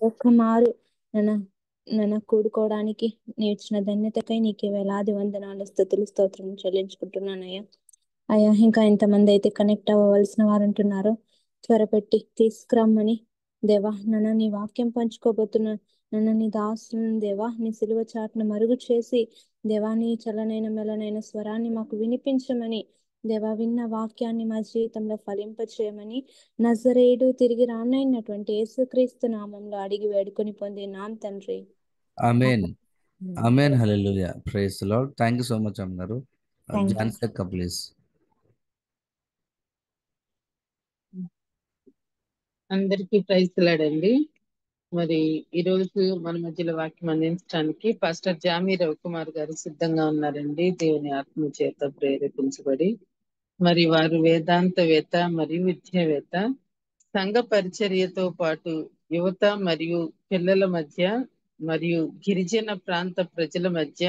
ఒక్క మారు నన్ను నన్ను కూడుకోవడానికి నేర్చిన ధన్యతకై నీకే వేలాది వందనాలు, స్తుతులు, స్తోత్రం చెల్లించుకుంటున్నానయ్యా. అయ్యా, ఇంకా ఎంతమంది అయితే కనెక్ట్ అవ్వవలసిన వారు ఉంటున్నారో త్వరపెట్టి తీసుకురమ్మని దేవా. నీ వాక్యం పంచుకోబోతున్న నీ దాసులను దేవా, నీ సిలువ చాటును మరుగు చేసి దేవా, నీ చల్లనైన మెల్లనైన స్వరాన్ని మాకు వినిపించమని దేవా, విన్న వాక్యాన్ని మా జీవితంలో ఫలింపచేయమని నజరేయుడు తిరిగి రానైనటువంటి యేసుక్రీస్తు నామంలో అడిగి వేడుకొని పొందినాం తండ్రి. Amen. Amen. Hallelujah. Praise the Lord. Thank you so much అమ్మగారు. ఝాన్సీ అక్క ప్లీజ్. అందరికీ ప్రైజ్ ది లార్డ్ అండి. మరి ఈ రోజు మన మధ్యలో వాక్యం అందించడానికి పాస్టర్ జామీ రవికుమార్ గారు సిద్ధంగా ఉన్నారండి. దేవుని ఆత్మ చేత ప్రేరేపించబడి మరి వారు వేదాంతవేత్త మరియు విద్యావేత్త. సంఘ పరిచర్యతో పాటు యువత మరియు పిల్లల మధ్య మరియు గిరిజన ప్రాంత ప్రజల మధ్య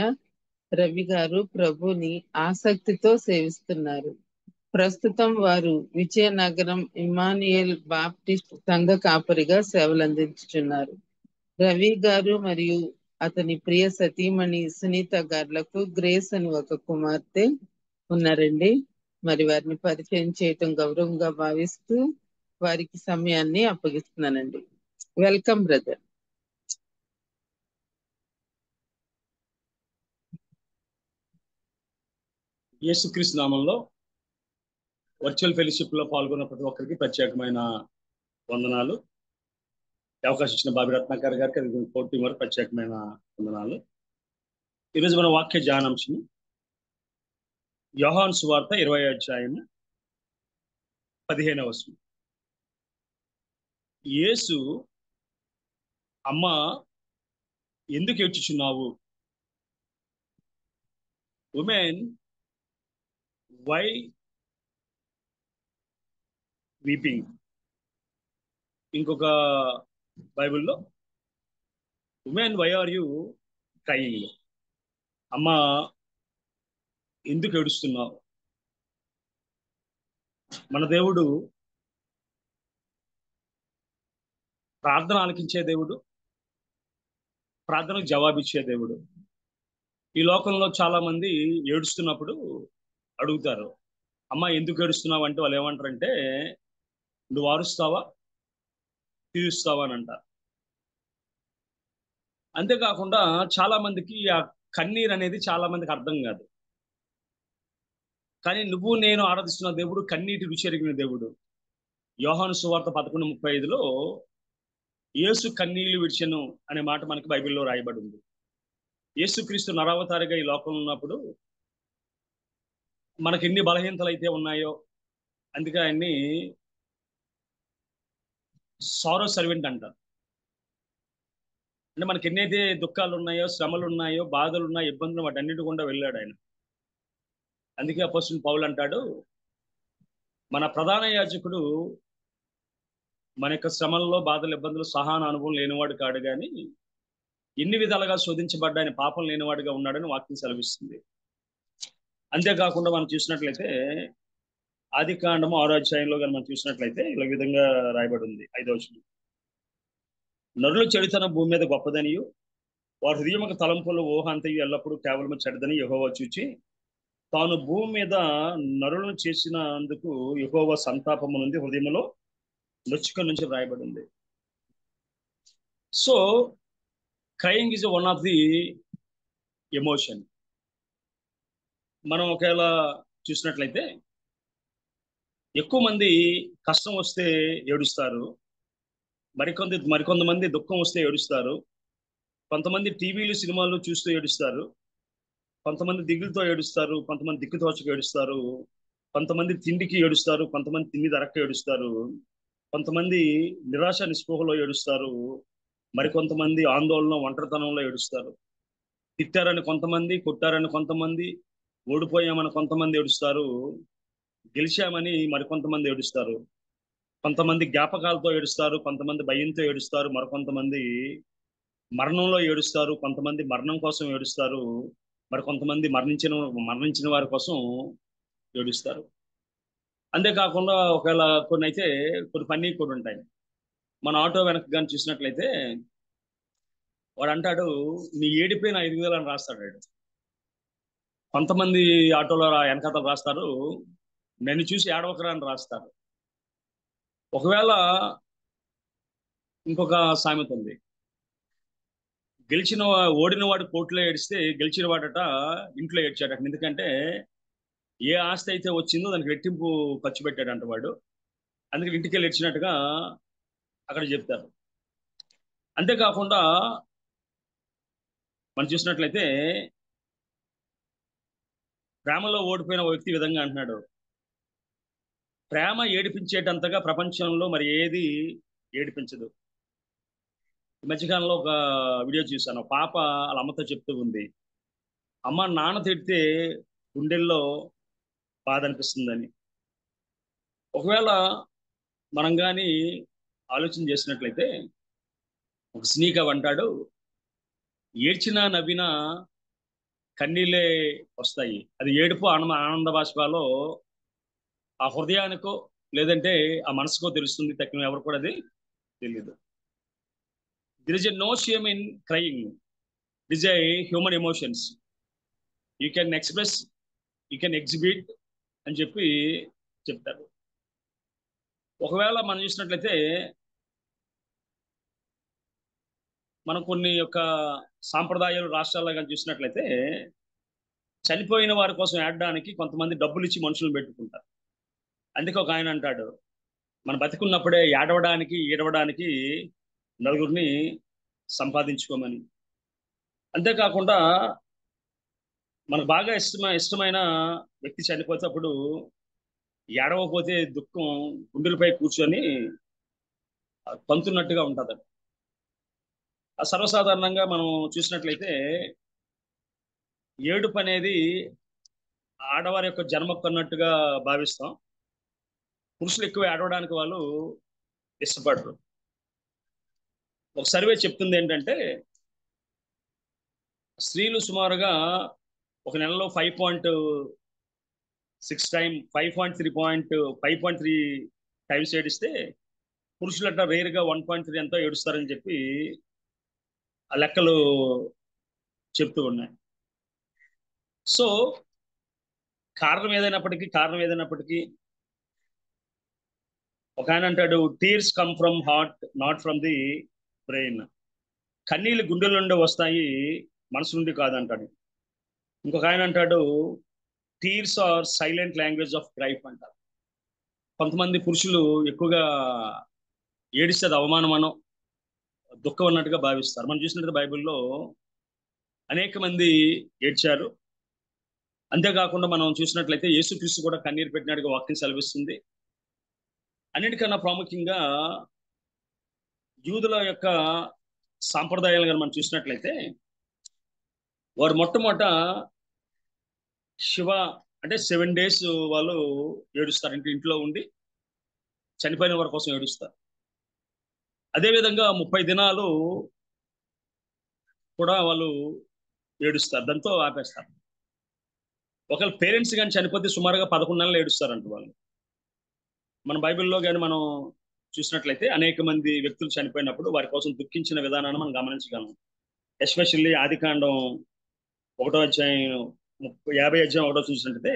రవి గారు ప్రభుని ఆసక్తితో సేవిస్తున్నారు. ప్రస్తుతం వారు విజయనగరం ఇమానియల్ బాప్టిస్ట్ సంఘ కాపరిగా సేవలందించుచున్నారు. రవి గారు మరియు అతని ప్రియ సతీమణి సునీత గారులకు గ్రేస్ అని ఒక కుమార్తె ఉన్నారండి. మరి వారిని పరిచయం చేయటం గౌరవంగా భావిస్తూ వారికి సమయాన్ని అప్పగిస్తున్నానండి. Welcome brother. యేసుక్రీస్తు నామంలో వర్చువల్ ఫెలోషిప్ లో పాల్గొన్న ప్రతి ఒక్కరికి ప్రత్యేకమైన వందనాలు. అవకాశం ఇచ్చిన బాబి రత్నాకర్ గారికి, కోటి వారికి ప్రత్యేకమైన వందనాలు. ఈరోజు మన వాక్య ధ్యానాంశం యోహాను సువార్త 20వ అధ్యాయము 15వ వచనం. యేసు, అమ్మ ఎందుకు ఏడ్చుచున్నావు? Women, why weeping? ఇంకొక బైబిల్లో women, why are you crying? అమ్మ ఎందుకు ఏడుస్తున్నావు? మన దేవుడు ప్రార్థన ఆలకించే దేవుడు, ప్రార్థనకు జవాబిచ్చే దేవుడు. ఈ లోకంలో చాలా మంది ఏడుస్తున్నప్పుడు అడుగుతారు, అమ్మ ఎందుకు ఏడుస్తున్నావు అంటే వాళ్ళు ఏమంటారంటే, నువ్వు అరుస్తావా, తీరుస్తావా అని అంటారు. అంతేకాకుండా చాలా మందికి ఆ కన్నీరు అనేది చాలా మందికి అర్థం కాదు. కానీ నువ్వు నేను ఆరాధిస్తున్న దేవుడు కన్నీటి రుచి ఎరిగిన దేవుడు. యోహాను సువార్త 11:35లో యేసు కన్నీళ్లు విడిచెను అనే మాట మనకి బైబిల్లో రాయబడి ఉంది. యేసుక్రీస్తు నరావతారిగా ఈ లోకంలో ఉన్నప్పుడు మనకి ఎన్ని బలహీనతలు అయితే ఉన్నాయో, అందుకే ఆయన్ని సారో సర్వెంట్ అంటారు. అంటే మనకి ఎన్నైతే దుఃఖాలు ఉన్నాయో, శ్రమలు ఉన్నాయో, బాధలు ఉన్నాయో, ఇబ్బందులు, వాటన్నిటి గుండా వెళ్ళాడు ఆయన. అందుకే అపోస్తలుడు పౌలు అంటాడు, మన ప్రధాన యాజకుడు మన యొక్క శ్రమల్లో, బాధలు, ఇబ్బందులు, సహన అనుభవం లేనివాడు కాడు, కానీ ఎన్ని విధాలుగా శోధించబడ్డ ఆయన పాపం లేనివాడుగా ఉన్నాడని వాక్యం సెలవిస్తుంది. అంతేకాకుండా మనం చూసినట్లయితే ఆదికాండము 6వ అధ్యాయంలో కానీ మనం చూసినట్లయితే ఇలా విధంగా రాయబడి ఉంది 5వ వచనం. నరులు చెడుతనం భూమి మీద గొప్పదనియు, వారి హృదయముకు తలంపులు ఊహ అంతయు ఎల్లప్పుడూ కేవలం చెడ్డదని యెహోవా చూచి తాను భూమి మీద నరులను చేసినందుకు యెహోవా సంతాపము నుండి హృదయంలో నొచ్చుక నుంచి రాయబడింది. So crying is one of the emotion. మనం ఒకవేళ చూసినట్లయితే ఎక్కువ మంది కష్టం వస్తే ఏడుస్తారు, మరికొంతమంది దుఃఖం వస్తే ఏడుస్తారు, కొంతమంది టీవీలు సినిమాలు చూస్తూ ఏడుస్తారు, కొంతమంది దిగులతో ఏడుస్తారు, కొంతమంది దిక్కుతోచక ఏడుస్తారు, కొంతమంది తిండికి ఏడుస్తారు, కొంతమంది తిండి దొరక్క ఏడుస్తారు, కొంతమంది నిరాశ నిస్పృహలో ఏడుస్తారు, మరికొంతమంది ఆందోళన ఒంటరితనంలో ఏడుస్తారు. తిట్టారని కొంతమంది, కొట్టారని కొంతమంది, ఓడిపోయామని కొంతమంది ఏడుస్తారు, గెలిచామని మరికొంతమంది ఏడుస్తారు. కొంతమంది జ్ఞాపకాలతో ఏడుస్తారు, కొంతమంది భయంతో ఏడుస్తారు, మరికొంతమంది మరణంలో ఏడుస్తారు, కొంతమంది మరణం కోసం ఏడుస్తారు, మరి కొంతమంది మరణించిన వారి కోసం ఏడుస్తారు. అంతేకాకుండా ఒకవేళ కొన్ని అయితే కొన్ని ఫన్నీ కూడా ఉంటాయి. మన ఆటో వెనక కానీ చూసినట్లయితే వాడు అంటాడు, నీ ఏడిపోయిన 5,000 అని రాస్తాడు వాడు. కొంతమంది ఆటోలో వెనకాతలు రాస్తారు, నన్ను చూసి ఏడవకరా అని రాస్తారు. ఒకవేళ ఇంకొక సామెత ఉంది, ఓడిన వాడు కోర్టులో ఏడిస్తే గెలిచిన వాడట ఇంట్లో ఏడ్చాడట. ఎందుకంటే ఏ ఆస్తి అయితే వచ్చిందో దానికి రెట్టింపు ఖర్చు పెట్టాడంట వాడు, అందుకని ఇంటికి వెళ్ళి ఏడ్చినట్టుగా అక్కడ చెప్తారు. అంతేకాకుండా మనం చూసినట్లయితే ప్రేమలో ఓడిపోయిన వ్యక్తి విధంగా అంటున్నాడు, ప్రేమ ఏడిపించేటంతగా ప్రపంచంలో మరి ఏది ఏడిపించదు. ఈ మధ్యకాలంలో ఒక వీడియో చూశాను, పాప వాళ్ళ అమ్మతో చెప్తూ ఉంది, అమ్మ నాన్న తిడితే గుండెల్లో బాధ అనిపిస్తుందని. ఒకవేళ మనం కానీ ఆలోచన చేసినట్లయితే ఒక స్నీక అంటాడు, ఏడ్చినా నవ్వినా కన్నీళ్ళే వస్తాయి. అది ఏడుపు ఆనంద బాష్పాలో ఆ హృదయానికో లేదంటే ఆ మనసుకో తెలుస్తుంది, తక్కువ ఎవరు కూడా అది తెలియదు. There is a no shame in crying, it is a human emotions, you can express, you can exhibit అని చెప్పి చెప్తారు. ఒకవేళ మనం చూసినట్లయితే మనం కొన్ని యొక్క సాంప్రదాయాలు రాష్ట్రాల్లో కానీ చూసినట్లయితే చనిపోయిన వారి కోసం ఏడడానికి కొంతమంది డబ్బులు ఇచ్చి మనుషులను పెట్టుకుంటారు. అందుకే ఒక ఆయన అంటాడు, మనం బతికున్నప్పుడే ఏడవడానికి ఏడవడానికి నలుగురిని సంపాదించుకోమని. అంతేకాకుండా మనకు బాగా ఇష్టమైన వ్యక్తి చనిపోతే అప్పుడు ఏడవకపోతే దుఃఖం గుండెలపై కూర్చొని పంతున్నట్టుగా ఉంటుంది. సర్వసాధారణంగా మనం చూసినట్లయితే ఏడుపు అనేది ఆడవారి యొక్క జన్మకు అన్నట్టుగా భావిస్తాం. పురుషులు ఎక్కువ ఏడవడానికి వాళ్ళు ఇష్టపడరు. ఒక సర్వే చెప్తుంది ఏంటంటే స్త్రీలు సుమారుగా ఒక నెలలో 5.3 టైమ్స్ ఏడిస్తే పురుషులట రేరుగా 1.3 ఎంతో ఏడుస్తారని చెప్పి ఆ లెక్కలు చెప్తూ ఉన్నాయి. సో కారణం ఏదైనప్పటికీ ఒక ఆయన అంటాడు, tears come from heart not from the brain. కన్నీళ్ళు గుండెల నుండి వస్తాయి, మనసు నుండి కాదంటాడు. ఇంకొక ఆయన అంటాడు, tears are silent language of life అంటారు. కొంతమంది పురుషులు ఎక్కువగా ఏడిస్తే అది అవమానమనో దుఃఖం అన్నట్టుగా భావిస్తారు. మనం చూసినట్టు బైబిల్లో అనేక మంది ఏడ్చారు. అంతేకాకుండా మనం చూసినట్లయితే యేసుక్రీస్తు కూడా కన్నీరు పెట్టినట్టుగా వాక్యం సెలవిస్తుంది. అన్నిటికన్నా ప్రాముఖ్యంగా యూదుల యొక్క సాంప్రదాయాలు మనం చూసినట్లయితే వారు మొట్టమొదట శివ అంటే 7 days వాళ్ళు ఏడుస్తారు, ఇంట్లో ఉండి చనిపోయిన వారి కోసం ఏడుస్తారు. అదేవిధంగా 30 దినాలు కూడా వాళ్ళు ఏడుస్తారు, దాంతో ఆపేస్తారు. ఒకవేళ పేరెంట్స్ కానీ చనిపోతే సుమారుగా 11 నెలలు ఏడుస్తారంట వాళ్ళు. మన బైబిల్లో కానీ మనం చూసినట్లయితే అనేక మంది వ్యక్తులు చనిపోయినప్పుడు వారి కోసం దుఃఖించిన విధానాన్ని మనం గమనించగలం. ఎస్పెషల్లీ ఆదికాండం 1వ అధ్యాయం 50వ అధ్యాయం 1వ చూసినట్లయితే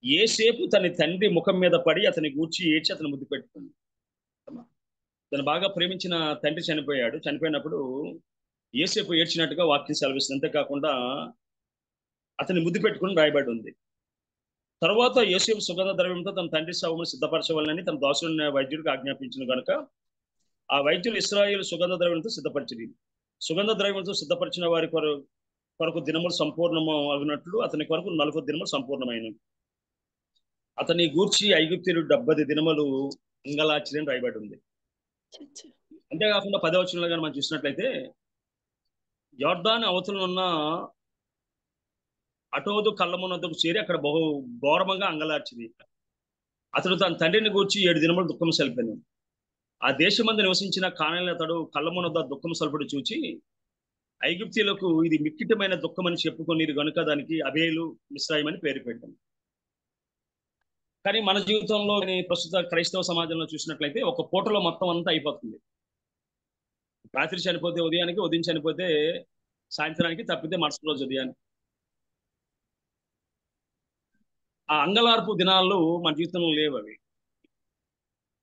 యేసేపు తన తండ్రి ముఖం మీద పడి అతని గూర్చి ఏడ్చి అతను ముద్దు పెట్టుకుంది. తను బాగా ప్రేమించిన తండ్రి చనిపోయాడు. చనిపోయినప్పుడు యేసేపు ఏడ్చినట్టుగా వాక్యం సెలవిస్తుంది. అంతేకాకుండా అతని ముద్దు పెట్టుకుని రాయబడి ఉంది. తర్వాత యోసేపు సుగంధ ద్రవ్యంతో తన తండ్రి శవమును సిద్ధపరచవాలని తన దాసుడైన వైద్యుడికి ఆజ్ఞాపించిన కనుక ఆ వైద్యులు ఇశ్రాయేలు సుగంధ ద్రవ్యంతో సిద్ధపరిచింది. సుగంధ ద్రవ్యంతో సిద్ధపరిచిన వారి కొరకు దినములు సంపూర్ణము అగినట్లు అతని కొరకు 40 దినములు సంపూర్ణమైనవి. అతని గూర్చి ఐగుప్తీయులు 70 దినములు అంగలార్చిని రాయబడి ఉంది. అంతేకాకుండా 10వ వచనంలో కానీ మనం చూసినట్లయితే యొర్దాను అవతల ఉన్న అటోదు కళ్ళమునొద్దకు చేరి అక్కడ బహు ఘోరముగా అంగలార్చింది. అతడు తన తండ్రిని గూర్చి 7 దినములు దుఃఖం సల్పెను. ఆ దేశమందు నివసించిన కానాన్య అతడు కళ్ళమునొద్ద దుఃఖం సల్పుడు చూచి ఐగుప్తీయులకు ఇది మిక్కిటమైన దుఃఖం అని చెప్పుకొని గనుక దానికి అబేలు మిశ్రాయిం అని పేరు పెట్టాను. కానీ మన జీవితంలో ప్రస్తుత క్రైస్తవ సమాజంలో చూసినట్లయితే ఒక పూటలో మొత్తం అంతా అయిపోతుంది. రాత్రి చనిపోతే ఉదయానికి, ఉదయం చనిపోతే సాయంత్రానికి, తప్పితే మరుసటి రోజు ఉదయానికి. ఆ అంగలార్పు దినాలు మన జీవితంలో లేవు. అవి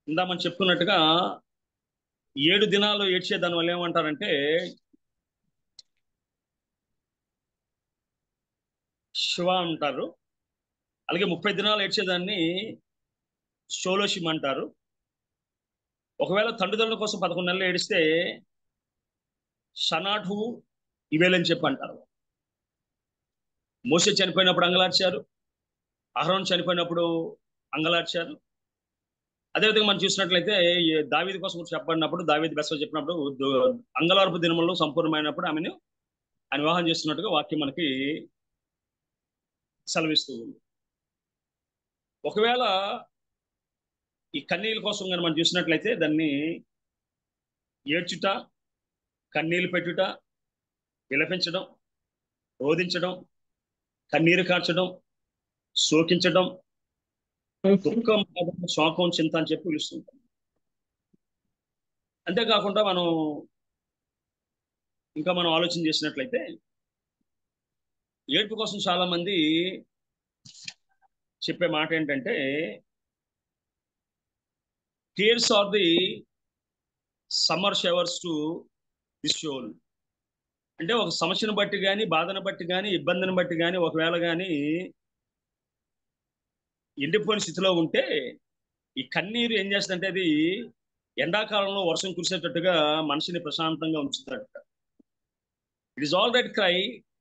ఇందా మనం చెప్పుకున్నట్టుగా 7 దినాలు ఏడ్చే దాని వల్ల ఏమంటారంటే శివ అంటారు. అలాగే 30 దినాలు ఏడ్చేదాన్ని షోలోషిమ్ అంటారు. ఒకవేళ తండ్రిదండ్రుల కోసం 11 నెలలు ఏడిస్తే షనాఠు ఇవేలని చెప్పి అంటారు. మోషే చనిపోయినప్పుడు అంగలార్చారు, అహరోన్ చనిపోయినప్పుడు అంగలార్చారు. అదేవిధంగా మనం చూసినట్లయితే దావీదు కోసం చెప్పబడినప్పుడు, దావీదు బెస్వ చెప్పినప్పుడు అంగలార్పు దినములో సంపూర్ణమైనప్పుడు ఆమెను ఆయన వివాహం చేస్తున్నట్టుగా వాక్యం మనకి సెలవిస్తూ ఉంది. ఒకవేళ ఈ కన్నీళ్ళ కోసం కానీ మనం చూసినట్లయితే దాన్ని ఏడ్చుట, కన్నీళ్లు పెట్టుట, విలపించడం, రోధించడం, కన్నీరు కార్చడం, శోకించడం, దుఃఖం, శోకం, చింత అని చెప్పి పిలుస్తుంటాం. అంతేకాకుండా మనం ఆలోచన చేసినట్లయితే ఏడుపు కోసం చాలా మంది చెప్పే మాట ఏంటంటే tears are the summer showers to the soul. అంటే ఒక సమస్యను బట్టి కానీ, బాధను బట్టి కానీ, ఇబ్బందిని బట్టి కానీ, ఒకవేళ కానీ ఎండిపోయిన స్థితిలో ఉంటే ఈ కన్నీరు ఏం చేస్తుందంటే అది ఎండాకాలంలో వర్షం కురిసేటట్టుగా మనిషిని ప్రశాంతంగా ఉంచుతాడట. It is all right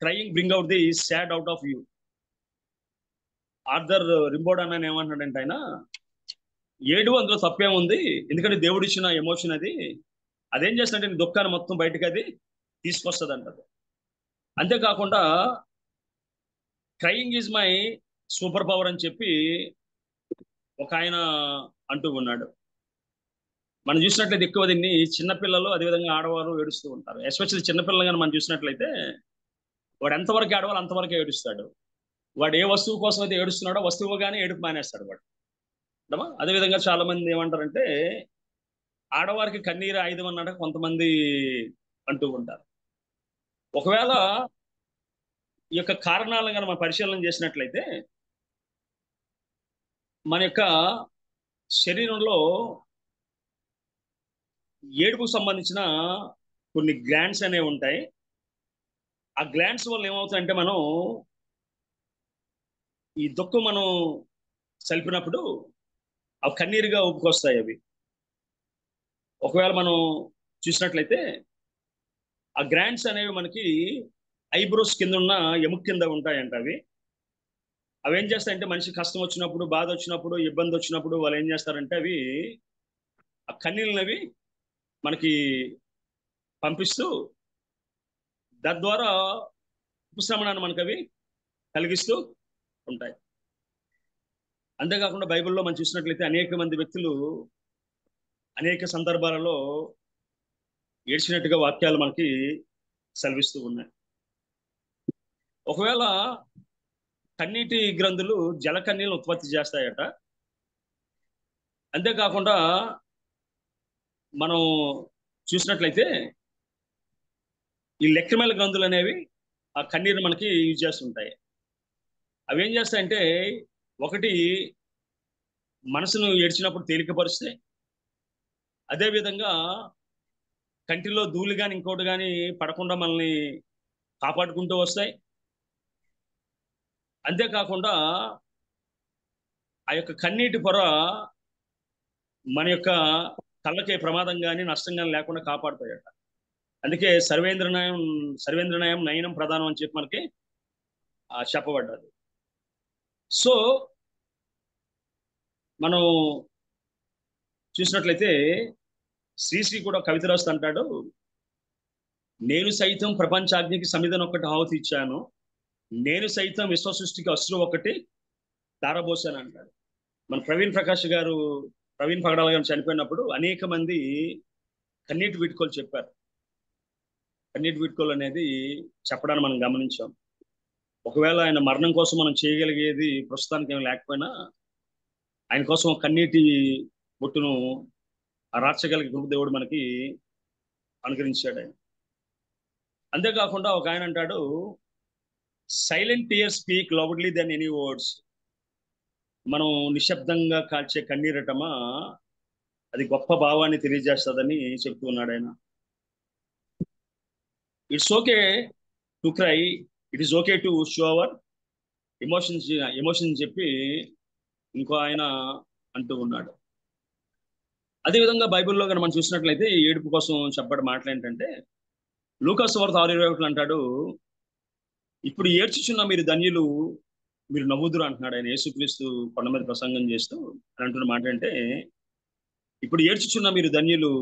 crying bring out the sad out of you. Arthur Rimbaud అన్న ఏమంటున్నాడంటే ఆయన ఏడు అందులో తప్పేముంది, ఎందుకంటే దేవుడు ఇచ్చిన ఎమోషన్ అది, అదేం చేస్తుందంటే దుఃఖాన్ని మొత్తం బయటకు అది తీసుకొస్తుంది అంటది. అంతేకాకుండా crying is my super power అని చెప్పి ఒక ఆయన అంటూ ఉన్నాడు. మనం చూసినట్లయితే ఎక్కువ దీన్ని చిన్నపిల్లలు, అదేవిధంగా ఆడవారు ఏడుస్తూ ఉంటారు. ఎస్పెషల్లీ చిన్నపిల్లలు కానీ మనం చూసినట్లయితే వాడు ఎంతవరకు ఆడవాళ్ళు అంతవరకే ఏడుస్తాడు. వాడు ఏ వస్తువు కోసం అయితే ఏడుస్తున్నాడో వస్తువు కానీ ఏడుపు మానేస్తాడు వాడు. అదేవిధంగా చాలా మంది ఏమంటారంటే ఆడవారికి కన్నీరు ఆయుధం అన్నట్టు కొంతమంది అంటూ ఉంటారు. ఒకవేళ ఈ యొక్క కారణాలను కానీ మనం పరిశీలన చేసినట్లయితే మన యొక్క శరీరంలో ఏడుపుకు సంబంధించిన కొన్ని గ్లాండ్స్ అనేవి ఉంటాయి. ఆ గ్లాండ్స్ వల్ల ఏమవుతుందంటే మనం ఈ దుఃఖం మనం సలిపినప్పుడు అవి కన్నీరుగా ఊపుకొస్తాయి. అవి ఒకవేళ మనం చూసినట్లయితే ఆ గ్లాండ్స్ అనేవి మనకి ఐబ్రోస్ కింద ఉన్న ఎముక కింద ఉంటాయంట. అవి ఏం చేస్తాయంటే మనిషి కష్టం వచ్చినప్పుడు, బాధ వచ్చినప్పుడు, ఇబ్బంది వచ్చినప్పుడు వాళ్ళు ఏం చేస్తారంటే అవి ఆ కన్నీళ్ళని మనకి పంపిస్తూ తద్వారా ఉపశమనాన్ని మనకు అవి కలిగిస్తూ ఉంటాయి. అంతేకాకుండా బైబిల్లో మనం చూసినట్లయితే అనేక మంది వ్యక్తులు అనేక సందర్భాలలో ఏడ్చినట్టుగా వాక్యాలు మనకి సెలవిస్తూ ఉన్నాయి. ఒకవేళ కన్నీటి గ్రంథులు జల కన్నీళ్ళు ఉత్పత్తి చేస్తాయట. అంతేకాకుండా మనం చూసినట్లయితే ఈ లెక్రమల గ్రంథులు అనేవి ఆ కన్నీరు మనకి యూజ్ చేస్తుంటాయి. అవి ఏం చేస్తాయంటే ఒకటి మనసును ఏడ్చినప్పుడు తేలికపరుస్తాయి. అదేవిధంగా కంటిలో ధూళి కానీ ఇంకోటి కానీ పడకుండా మనల్ని కాపాడుకుంటూ వస్తాయి. అంతేకాకుండా ఆ యొక్క కన్నీటి పొర మన యొక్క కళ్ళకే ప్రమాదం కానీ నష్టం కానీ లేకుండా కాపాడుతాయట. అందుకే సర్వేంద్రనయం నయనం ప్రధానం అని చెప్పి మనకి చెప్పబడ్డది. సో మనం చూసినట్లయితే శ్రీశ్రీ కూడా కవిత రాస్తూ అంటాడు, నేను సైతం ప్రపంచాగ్నికి సమిధన ఒక్కటి ఆహుతి ఇచ్చాను, నేను సైతం విశ్వ సృష్టికి అశ్రు ఒకటి ధారబోసాను అంటాడు. మన ప్రవీణ్ పగడాల గారు చనిపోయినప్పుడు అనేక మంది కన్నీటి వీడ్కోలు చెప్పారు. కన్నీటి వీడ్కోలు అనేది చెప్పడాన్ని మనం గమనించాం. ఒకవేళ ఆయన మరణం కోసం మనం చేయగలిగేది ప్రస్తుతానికి ఏమి లేకపోయినా ఆయన కోసం కన్నీటి బొట్టును రార్చగలిగే దేవుడు మనకి అనుగ్రహించాడు ఆయన. అంతేకాకుండా ఒక ఆయన అంటాడు, silent tears speak loudly than any words. మనం నిశ్శబ్దంగా కాల్చే కన్నీరటమా అది గొప్ప భావాన్ని తెలియజేస్తుందని చెప్తూ ఉన్నాడు ఆయన. It's okay to cry, it is okay to show hour emotions చెప్పి ఇంకో ఆయన అంటూ ఉన్నాడు. అదేవిధంగా బైబిల్లో కనుక మనం చూసినట్లయితే ఈ ఏడుపు కోసం చెప్పబడే మాటలు ఏంటంటే, లూకాసు వార్త 6:21 అంటాడు, ఇప్పుడు ఏడ్చుచున్న మీరు ధన్యులు, మీరు నవ్వుదురు అంటున్నాడు ఆయన. యేసుక్రీస్తు కొండ మీద ప్రసంగం చేస్తూ అని అంటున్న మాట అంటే, ఇప్పుడు ఏడ్చుచున్న మీరు ధన్యులు,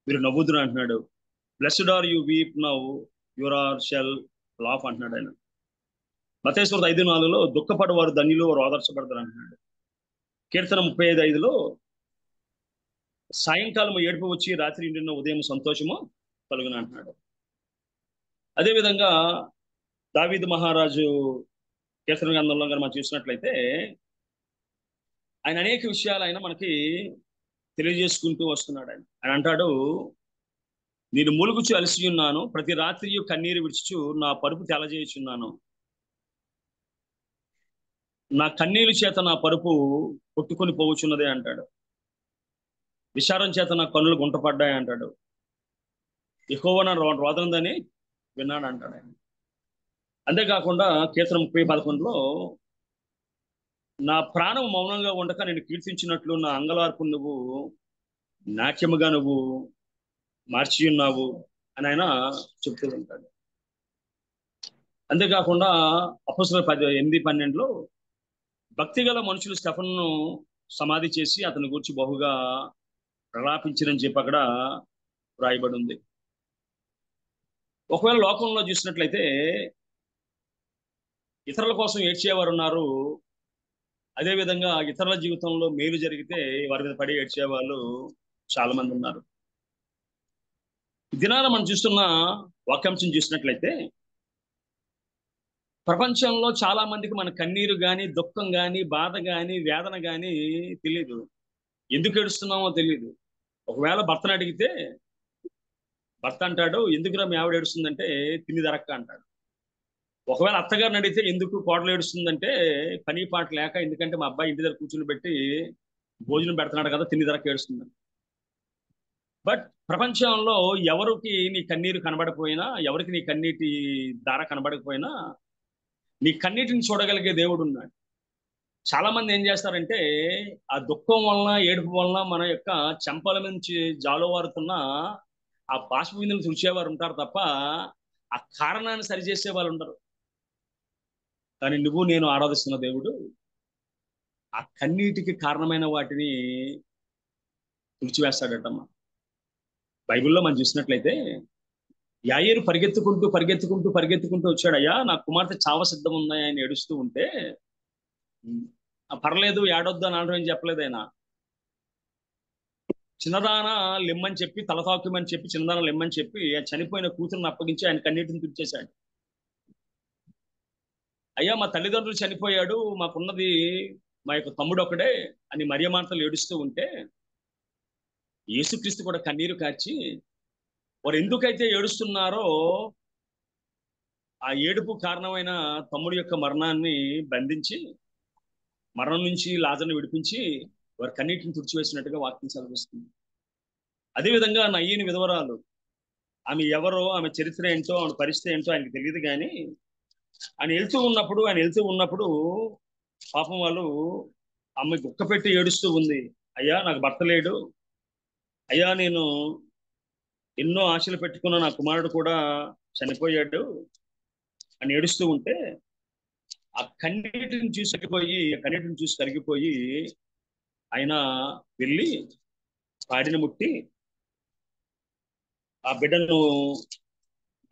మీరు నవ్వుదురు అంటున్నాడు. Blessed are you weep now, your are shall laugh అంటున్నాడు ఆయన. మత్తయి సువార్త 5:4లో దుఃఖపడు వారు ధన్యులు, వారు ఓదార్చబడతారు అంటున్నాడు. కీర్తన 35:5లో సాయంకాలం ఏడుపు వచ్చి రాత్రి నిండిన ఉదయం సంతోషము కలుగును అంటున్నాడు. అదేవిధంగా దావీదు మహారాజు కీర్తన గ్రంథంలో మనం చూసినట్లయితే ఆయన అనేక విషయాలు ఆయన మనకి తెలియజేసుకుంటూ వస్తున్నాడు. ఆయన అంటాడు, నేను మూలుగుచు అలసి ఉన్నాను, ప్రతి రాత్రి కన్నీరు విడుచుచు నా పరుపు తెలజేయుచున్నాను. నా కన్నీరు చేత నా పరుపు కొట్టుకొని పోవచ్చున్నదే అంటాడు. విచారం చేత నా కన్నులు గుంటపడ్డాయి అంటాడు. యెహోవా నా రోదనదని విన్నాడు అంటాడు ఆయన. అంతేకాకుండా కీర్తన 30:11లో నా ప్రాణం మౌనంగా ఉండక నేను కీర్తించినట్లు నా అంగలార్పు నువ్వు నాట్యముగా నువ్వు మార్చి ఉన్నావు అని ఆయన చెప్తూ ఉంటాడు. అంతేకాకుండా అపొస్తలుల 8:12లో భక్తిగల మనుషులు స్టెఫనును సమాధి చేసి అతని గురించి బహుగా ప్రలాపించినని చెప్పి అక్కడ రాయబడి ఉంది. ఒకవేళ లోకంలో చూసినట్లయితే ఇతరుల కోసం ఏడ్చేవారు ఉన్నారు, అదేవిధంగా ఇతరుల జీవితంలో మేలు జరిగితే వారి మీద పడి ఏడ్చేవాళ్ళు చాలా మంది ఉన్నారు. దినాన మనం చూస్తున్న వాక్యాంశం చూసినట్లయితే ప్రపంచంలో చాలా మందికి మన కన్నీరు కానీ, దుఃఖం కానీ, బాధ కానీ, వేదన కానీ తెలియదు. ఎందుకు ఏడుస్తున్నామో తెలియదు. ఒకవేళ భర్తను అడిగితే భర్త అంటాడు, ఎందుకురా మీ ఆవిడ ఏడుస్తుందంటే తిని దరక్క అంటాడు. ఒకవేళ అత్తగారిని అడిగితే ఎందుకు కోడలు ఏడుస్తుందంటే పని పాట లేక, ఎందుకంటే మా అబ్బాయి ఇంటి దగ్గర కూర్చుని పెట్టి భోజనం పెడుతున్నాడు కదా, తిని దరక్క ఏడుస్తుందని. బట్ ప్రపంచంలో ఎవరికి నీ కన్నీరు కనబడకపోయినా, ఎవరికి నీ కన్నీటి ధార కనబడకపోయినా నీ కన్నీటిని చూడగలిగే దేవుడు ఉన్నాడు. చాలా మంది ఏం చేస్తారంటే ఆ దుఃఖం వలన, ఏడుపు వలన మన యొక్క చెంపల నుంచి జాలువారుతున్న ఆ బాష్ప బిందువులు తుడిచేవారు ఉంటారు తప్ప ఆ కారణాన్ని సరిచేసే వాళ్ళు ఉండరు. కానీ నువ్వు నేను ఆరాధిస్తున్న దేవుడు ఆ కన్నీటికి కారణమైన వాటిని తుడిచివేస్తాడటమ్మా. బైబిల్లో మనం చూసినట్లయితే యాయేరు పరిగెత్తుకుంటూ వచ్చాడు. అయ్యా నా కుమార్తె చావ సిద్ధం ఉన్నాయి ఆయన ఏడుస్తూ ఉంటే, పర్లేదు ఏడొద్దు అని అనడం ఏం చెప్పలేదు ఆయన. చిన్నదాన లెమ్మని చెప్పి, తలతాకుమని చెప్పి, చిన్నదాన లెమ్మని చెప్పి చనిపోయిన కూతురుని అప్పగించి ఆయన కన్నీటిని తుడిచేశాడు. అయ్యా మా తల్లిదండ్రులు చనిపోయాడు, మాకున్నది మా యొక్క తమ్ముడు ఒకడే అని మరియమాతలు ఏడుస్తూ ఉంటే యేసుక్రీస్తు కూడా కన్నీరు కార్చి వారు ఎందుకైతే ఏడుస్తున్నారో ఆ ఏడుపు కారణమైన తమ్ముడి యొక్క మరణాన్ని బంధించి, మరణం నుంచి లాజర్ని విడిపించి వారి కన్నీటిని తుడిచివేసినట్టుగా వాక్యం సెలవిస్తుంది. అదేవిధంగా నయ్యని విధవరాలు, ఆమె ఎవరో, ఆమె చరిత్ర ఏంటో, ఆమె పరిస్థితి ఏంటో ఆయనకి తెలియదు. కానీ ఆయన వెళ్తూ ఉన్నప్పుడు పాపం వాళ్ళు ఆమె గుక్క పెట్టి ఏడుస్తూ ఉంది. అయ్యా నాకు భర్త లేడు, అయ్యా నేను ఎన్నో ఆశలు పెట్టుకున్న నా కుమారుడు కూడా చనిపోయాడు అని ఏడుస్తూ ఉంటే ఆ కన్నీటిని చూసి కరిగిపోయి ఆయన వెళ్ళి పాడిని ముట్టి ఆ బిడ్డను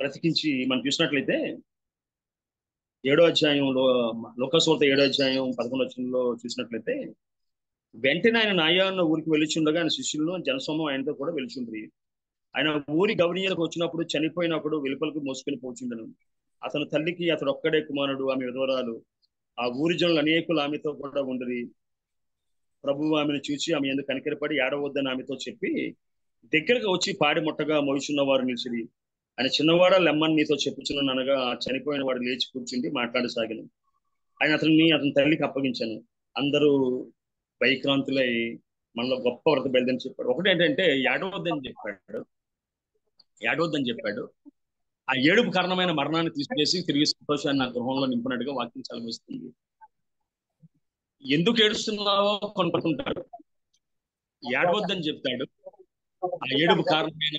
బ్రతికించి మనం చూసినట్లయితే 7వ అధ్యాయంలో, లూకాసు వార్త 7వ అధ్యాయం 11 చూసినట్లయితే వెంటనే ఆయన నాయాన్న ఊరికి వెళ్ళిచుండగా ఆయన శిష్యులను జనసమూహం ఆయనతో కూడా వెలిచుండ్రి. ఆయన ఊరి గవర్నీలకు వచ్చినప్పుడు చనిపోయినప్పుడు వెలుపలకు మోసుకొని పోచుండను. అతని తల్లికి అతడు ఒక్కడే కుమారుడు, ఆమె విధవరాలు. ఆ ఊరి జనులు అనేకులు ఆమెతో కూడా ఉండరి. ప్రభువు ఆమెను చూసి ఆమె ఎందుకు కనికరపడి ఏడవద్దని ఆమెతో చెప్పి దగ్గరకు వచ్చి పాడి ముట్టగా మోయుచున్న వారు నిలిచిరి. ఆయన చిన్నవాడ లెమ్మని నీతో చెప్పుచున్నాను అనగా చనిపోయిన వాడు లేచి కూర్చుండి మాట్లాడసాగిన. ఆయన అతని తల్లికి అప్పగించాను. అందరూ భయక్రాంతులై మనలో గొప్ప వ్రత బయలుదని చెప్పాడు. ఒకటి ఏంటంటే ఏడవద్దని చెప్పాడు. ఆ ఏడుపు కారణమైన మరణాన్ని తీసివేసి తిరిగి సంతోషాన్ని నా గృహంలో నింపినట్టుగా వాక్యం సెలవిస్తుంది. ఎందుకు ఏడుస్తున్నావో కొనుక్కుంటాడు, ఏడవద్దని చెప్తాడు. ఆ ఏడుపు కారణమైన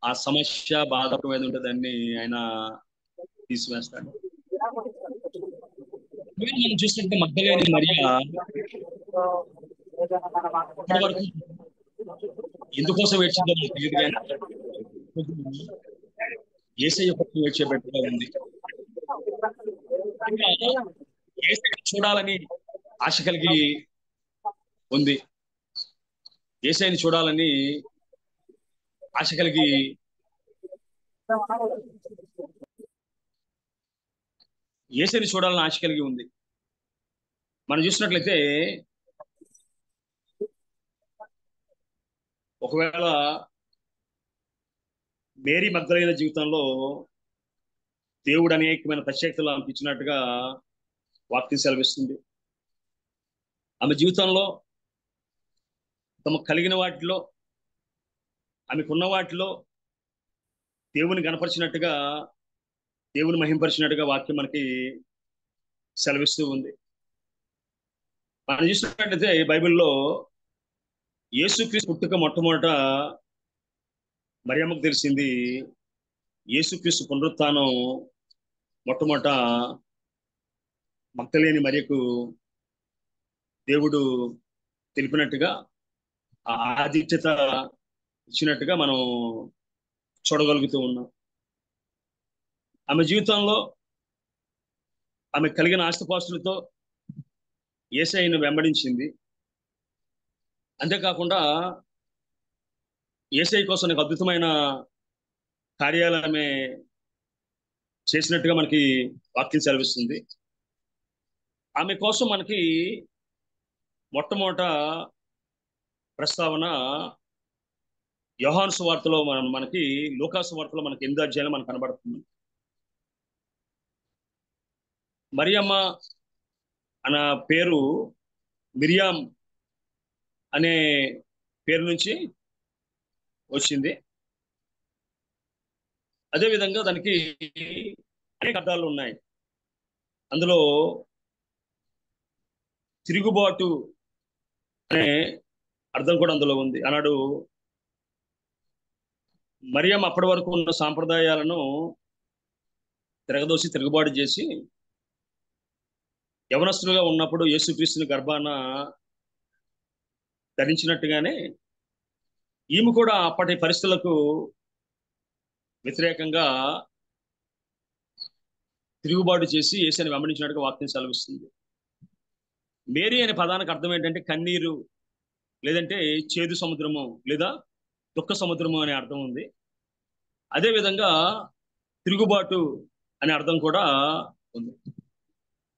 ఆ సమస్య బాధకం ఏది ఉంటుంది దాన్ని ఆయన తీసివేస్తాడు. మనం చూస్తుంటే మగ్దలేని మరియా వరకు ఎందుకోసం ఏడ్చిందో నాకు తెలియదు, కానీ యేసయ్య కోసం ఏడ్చేబెట్టుగా ఉంది. యేసయ్య చూడాలని ఆశ కలిగి ఉంది. యేసయ్యని చూడాలని ఆశ కలిగి యేసయ్యని చూడాలని ఆశ కలిగి ఉంది. మనం చూసినట్లయితే ఒకవేళ మేరీ మగ్దలేన జీవితంలో దేవుడు అనేకమైన ప్రత్యేకతలు అనిపించినట్టుగా వాక్యం సెలవిస్తుంది. ఆమె జీవితంలో తమకు కలిగిన వాటిలో, ఆమెకున్న వాటిలో దేవుని గణపరిచినట్టుగా, దేవుని మహింపరిచినట్టుగా వాక్యం మనకి సెలవిస్తూ ఉంది. మనం చూసినట్లయితే బైబిల్లో యేసుక్రీస్తు పుట్టుక మొట్టమొదట మరియమ్మకు తెలిసింది. యేసుక్రీస్తు పునరుత్థానం మొట్టమొదట మగ్దలేని మరియకు దేవుడు తెలిపినట్టుగా, ఆ ఆదిత్యత ఇచ్చినట్టుగా మనం చూడగలుగుతూ ఉన్నాం. ఆమె జీవితంలో ఆమె కలిగిన ఆస్తిపాస్తులతో యేసయ్యను వెంబడించింది. అంతేకాకుండా యేసయ్య కోసం నాకు అద్భుతమైన కార్యాలు ఆమె చేసినట్టుగా మనకి వాక్యం సెలవిస్తుంది. ఆమె కోసం మనకి మొట్టమొదట ప్రస్తావన యోహాను సువార్తలో మనకి లూకా సువార్తలో మనకి 8వ అధ్యాయంలో మనకు కనబడుతుంది. మరియమ్మ అన్న పేరు మిరియాం అనే పేరు నుంచి వచ్చింది. అదేవిధంగా దానికి అనేక అర్థాలు ఉన్నాయి. అందులో తిరుగుబాటు అనే అర్థం కూడా అందులో ఉంది. ఆనాడు మరియం అప్పటి వరకు ఉన్న సాంప్రదాయాలను తిరుగుబాటు చేసి యవనస్తులుగా ఉన్నప్పుడు యేసుక్రీస్తుని గర్భాన ధరించినట్టుగానే ఈమె కూడా అప్పటి పరిస్థితులకు వ్యతిరేకంగా తిరుగుబాటు చేసి యేసుని వెంబడించినట్టుగా వాక్యం సెలవిస్తుంది. మేరీ అనే పదానికి అర్థం ఏంటంటే కన్నీరు, లేదంటే చేదు సముద్రము, లేదా దుఃఖ సముద్రము అనే అర్థం ఉంది. అదేవిధంగా తిరుగుబాటు అనే అర్థం కూడా ఉంది.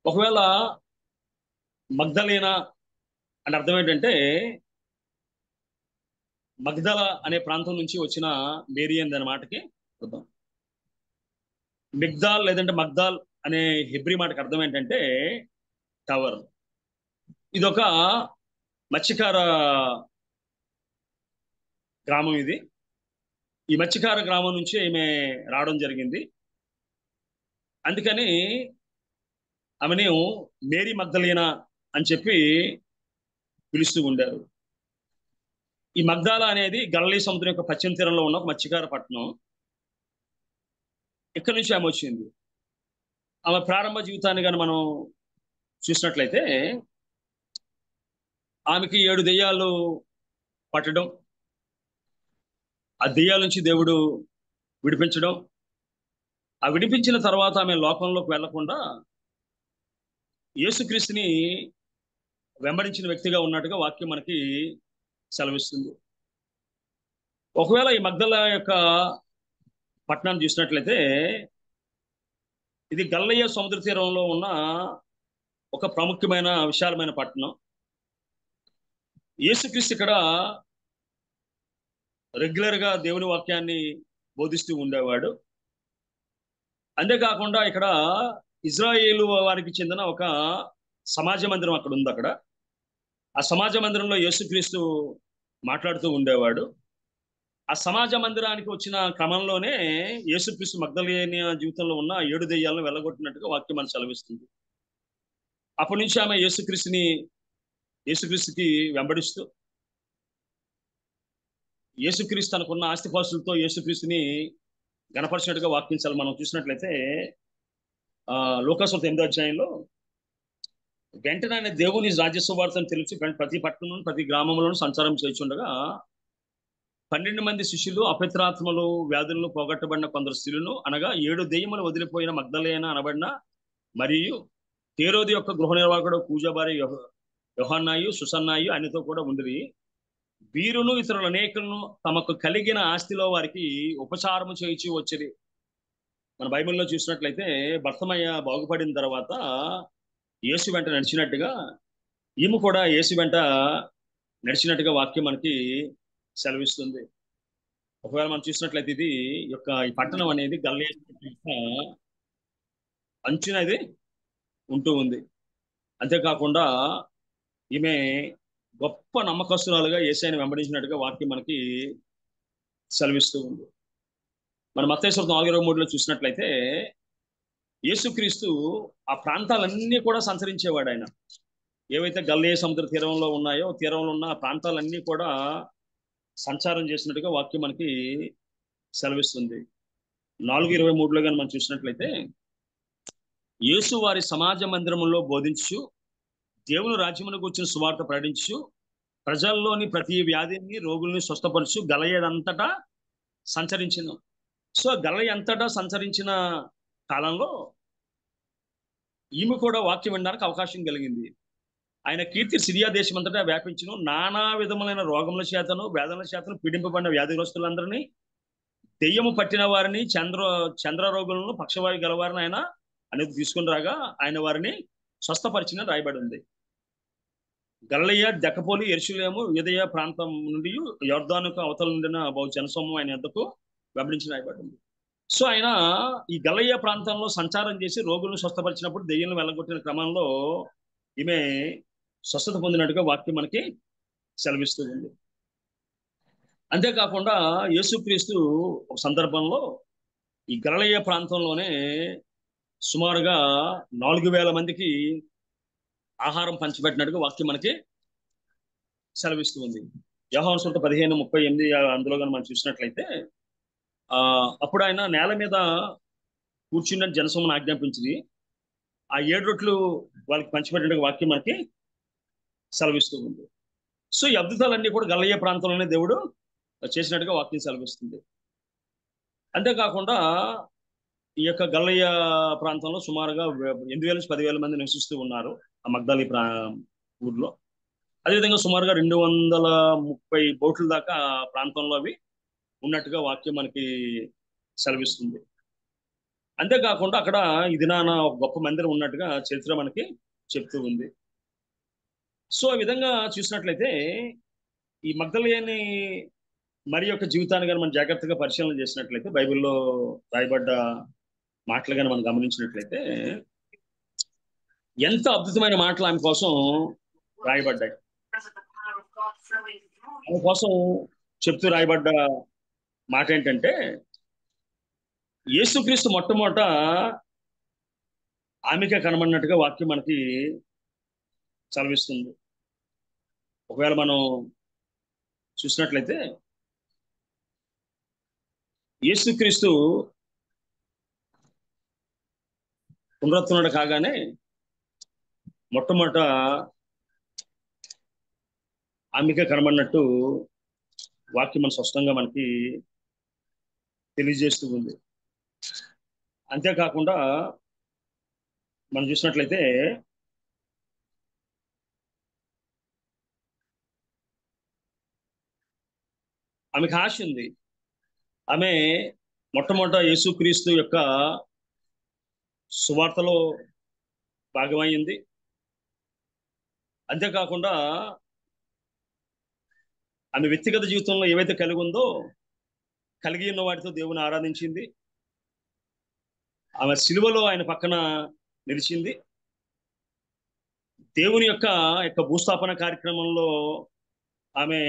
ఒకవేళ మగ్దలేనా అనే అర్థం ఏంటంటే మగ్దల అనే ప్రాంతం నుంచి వచ్చిన మేరీ అనే మాటకి అర్థం. మిగ్దాల్ లేదంటే మగ్దాల్ అనే హెబ్రీ మాటకి అర్థం ఏంటంటే టవర్. ఇదొక మత్స్యకార గ్రామం. ఇది ఈ మత్స్యకార గ్రామం నుంచి ఈమె రావడం జరిగింది. అందుకని ఆమెను మేరీ మగ్దలేనా అని చెప్పి పిలుస్తూ ఉండారు. ఈ మగ్దాల అనేది గలిలీ సముద్రం యొక్క పశ్చిమ తీరంలో ఉన్న ఒక మత్స్యకార పట్టణం. ఇక్కడి నుంచి ఆమె వచ్చింది. ఆమె ప్రారంభ జీవితాన్ని కానీ మనం చూసినట్లయితే ఆమెకి 7 దెయ్యాలు పట్టడం, ఆ దెయ్యాల నుంచి దేవుడు విడిపించడం, ఆ విడిపించిన తర్వాత ఆమె లోకంలోకి వెళ్లకుండా యేసుక్రీస్తుని వెంబడించిన వ్యక్తిగా ఉన్నట్టుగా వాక్యం మనకి సెలవిస్తుంది. ఒకవేళ ఈ మగ్దల యొక్క పట్టణాన్ని చూసినట్లయితే ఇది గలిలయ సముద్ర తీరంలో ఉన్న ఒక ప్రాముఖ్యమైన విశాలమైన పట్టణం. యేసుక్రీస్తు ఇక్కడ రెగ్యులర్గా దేవుని వాక్యాన్ని బోధిస్తూ ఉండేవాడు. అంతేకాకుండా ఇక్కడ ఇజ్రాయేలు వారికి చెందిన ఒక సమాజ మందిరం అక్కడ ఉంది. అక్కడ ఆ సమాజ మందిరంలో యేసుక్రీస్తు మాట్లాడుతూ ఉండేవాడు. ఆ సమాజ మందిరానికి వచ్చిన క్రమంలోనే యేసుక్రీస్తు మగ్దలేని జీవితంలో ఉన్న 7 దెయ్యాలను వెళ్ళగొట్టినట్టుగా వాక్యం మనకు సెలవిస్తుంది. అప్పటి నుంచి ఆమె యేసుక్రీస్తుకి వెంబడిస్తూ యేసుక్రీస్తు తనకున్న ఆస్తిపాస్తులతో యేసుక్రీస్తుని గణపరిచినట్టుగా వాక్యం మనం చూసినట్లయితే లోకాసువార్త 8వ అధ్యాయంలో వెంటనే ఆయన దేవుని రాజ్య సువార్తను తెలిసి ప్రతి పట్టణంలోను ప్రతి గ్రామంలోనూ సంచారం చేస్తుండగా 12 మంది శిష్యులు అపవిత్రాత్మలు వ్యాధులను పోగొట్టబడిన కొందరు స్త్రీలను అనగా 7 దెయ్యములు వదిలిపోయిన మగ్దలేన అనబడిన మరియు హేరోది యొక్క గృహ నిర్వాహకుడు కూజాబారి యోహన్నాయు సుసన్నాయు ఆయనతో కూడా ఉండిరి. వీరును ఇతరులు అనేకులను తమకు కలిగిన ఆస్తిలో వారికి ఉపచారము చేయించి వచ్చిరి. మన బైబిల్లో చూసినట్లయితే బర్తమయ్య బాగుపడిన తర్వాత యేసు వెంట నడిచినట్టుగా ఈమె కూడా యేసు వెంట నడిచినట్టుగా వాక్యం మనకి సెలవిస్తుంది. ఒకవేళ మనం చూసినట్లయితే ఈ పట్టణం అనేది గలిలయ అంచున ఇది ఉంటూ ఉంది. అంతేకాకుండా ఈమె గొప్ప నమ్మకస్తురాలుగా యేసయ్యను వెంబడించినట్టుగా వాక్యం మనకి సెలవిస్తూ ఉంది. మన మత్తయి సువార్త 4:23లో చూసినట్లయితే యేసుక్రీస్తు ఆ ప్రాంతాలన్నీ కూడా సంచరించేవాడు. ఆయన ఏవైతే గలిలయ సముద్ర తీరంలో ఉన్నాయో తీరంలో ఉన్న ప్రాంతాలన్నీ కూడా సంచారం చేసినట్టుగా వాక్యం మనకి సెలవిస్తుంది. 4:23లో కానీ మనం చూసినట్లయితే యేసు వారి సమాజ మందిరములో బోధించు దేవుని రాజ్యమును కూర్చుని సువార్త ప్రకటించు ప్రజల్లోని ప్రతి వ్యాధిని రోగుల్ని స్వస్థపరచు గలిలయంతటా సంచరించిన. సో గలిలయంతటా సంచరించిన కాలంలో ఈమె కూడా వాక్యం వినడానికి అవకాశం కలిగింది. ఆయన కీర్తి సిరియా దేశం అంతటా వ్యాపించును. నానా విధములైన రోగముల చేతను వేదనల చేతను పీడింపబడిన వ్యాధిగ్రస్తులందరినీ దెయ్యము పట్టిన వారిని చంద్ర రోగులను పక్షవాయు గలవారిని ఆయన అనేది తీసుకుని రాగా ఆయన వారిని స్వస్థపరిచిన రాయబడి ఉంది. గలిలయ దెకపోలి యెరూషలేము యూదయ ప్రాంతం నుండి యొర్దానుకు అవతల నుండిన బహు జనసమూహం ఆయన యొద్దకు వెంబడించి రాయబడి ఉంది. సో ఆయన ఈ గలిలయ ప్రాంతంలో సంచారం చేసి రోగులను స్వస్థపరిచినప్పుడు దెయ్యాలను వెళ్ళగొట్టిన క్రమంలో ఈమె స్వస్థత పొందినట్టుగా వాక్యం మనకి సెలవిస్తూ ఉంది. అంతేకాకుండా యేసుక్రీస్తు ఒక సందర్భంలో ఈ గలిలయ ప్రాంతంలోనే సుమారుగా 4,000 మందికి ఆహారం పంచిపెట్టినట్టుగా వాక్యం మనకి సెలవిస్తూ ఉంది. యోహాను సువార్త 15:38 అందులో కానీ మనం చూసినట్లయితే అప్పుడు ఆయన నేల మీద కూర్చున్న జనసమూహం ఆజ్ఞాపించింది. ఆ 7 రొట్లు వాళ్ళకి పంచిపెట్టినట్టుగా వాక్యం మనకి సెలవిస్తూ ఉంది. సో ఈ అద్భుతాలన్నీ కూడా గలిలయ ప్రాంతంలోనే దేవుడు చేసినట్టుగా వాక్యం సెలవిస్తుంది. అంతేకాకుండా ఈ యొక్క గలిలయ ప్రాంతంలో సుమారుగా 8,000 నుంచి 10,000 మంది నివసిస్తూ ఉన్నారు ఆ మగ్దలి ఊర్లో. అదేవిధంగా సుమారుగా 230 బోట్ల దాకా ప్రాంతంలో అవి ఉన్నట్టుగా వాక్యం మనకి సెలవిస్తుంది. అంతేకాకుండా అక్కడ ఈ దినాన ఒక గొప్ప మందిరం ఉన్నట్టుగా చరిత్ర మనకి చెప్తూ ఉంది. సో ఈ విధంగా చూసినట్లయితే ఈ మగ్దలేని మరి యొక్క జీవితాన్ని కానీ మనం జాగ్రత్తగా పరిశీలన చేసినట్లయితే బైబిల్లో రాయబడ్డ మాటలు కానీ మనం గమనించినట్లయితే ఎంత అద్భుతమైన మాటలు ఆమె కోసం రాయబడ్డాయి. ఆమె కోసం చెప్తూ రాయబడ్డ మాట ఏంటంటే యేసుక్రీస్తు మొట్టమొదట ఆమెకే కనబడినట్టుగా వాక్యం మనకి సెలవిస్తుంది. ఒకవేళ మనం చూసినట్లయితే యేసుక్రీస్తు పునరుత్థానుడు కాగానే మొట్టమొదట ఆమెకే కనబడినట్టు వాక్యం మన స్పష్టంగా మనకి తెలియజేస్తూ ఉంది. అంతేకాకుండా మనం చూసినట్లయితే ఆమెకు ఆశ ఉంది. ఆమె మొట్టమొదట యేసుక్రీస్తు యొక్క సువార్తలో భాగమైంది. అంతేకాకుండా ఆమె వ్యక్తిగత జీవితంలో ఏవైతే కలిగి ఉందో కలిగి ఉన్న వాటితో దేవుని ఆరాధించింది. ఆమె సిలువలో ఆయన పక్కన నిలిచింది. దేవుని యొక్క భూస్థాపన కార్యక్రమంలో ఆమె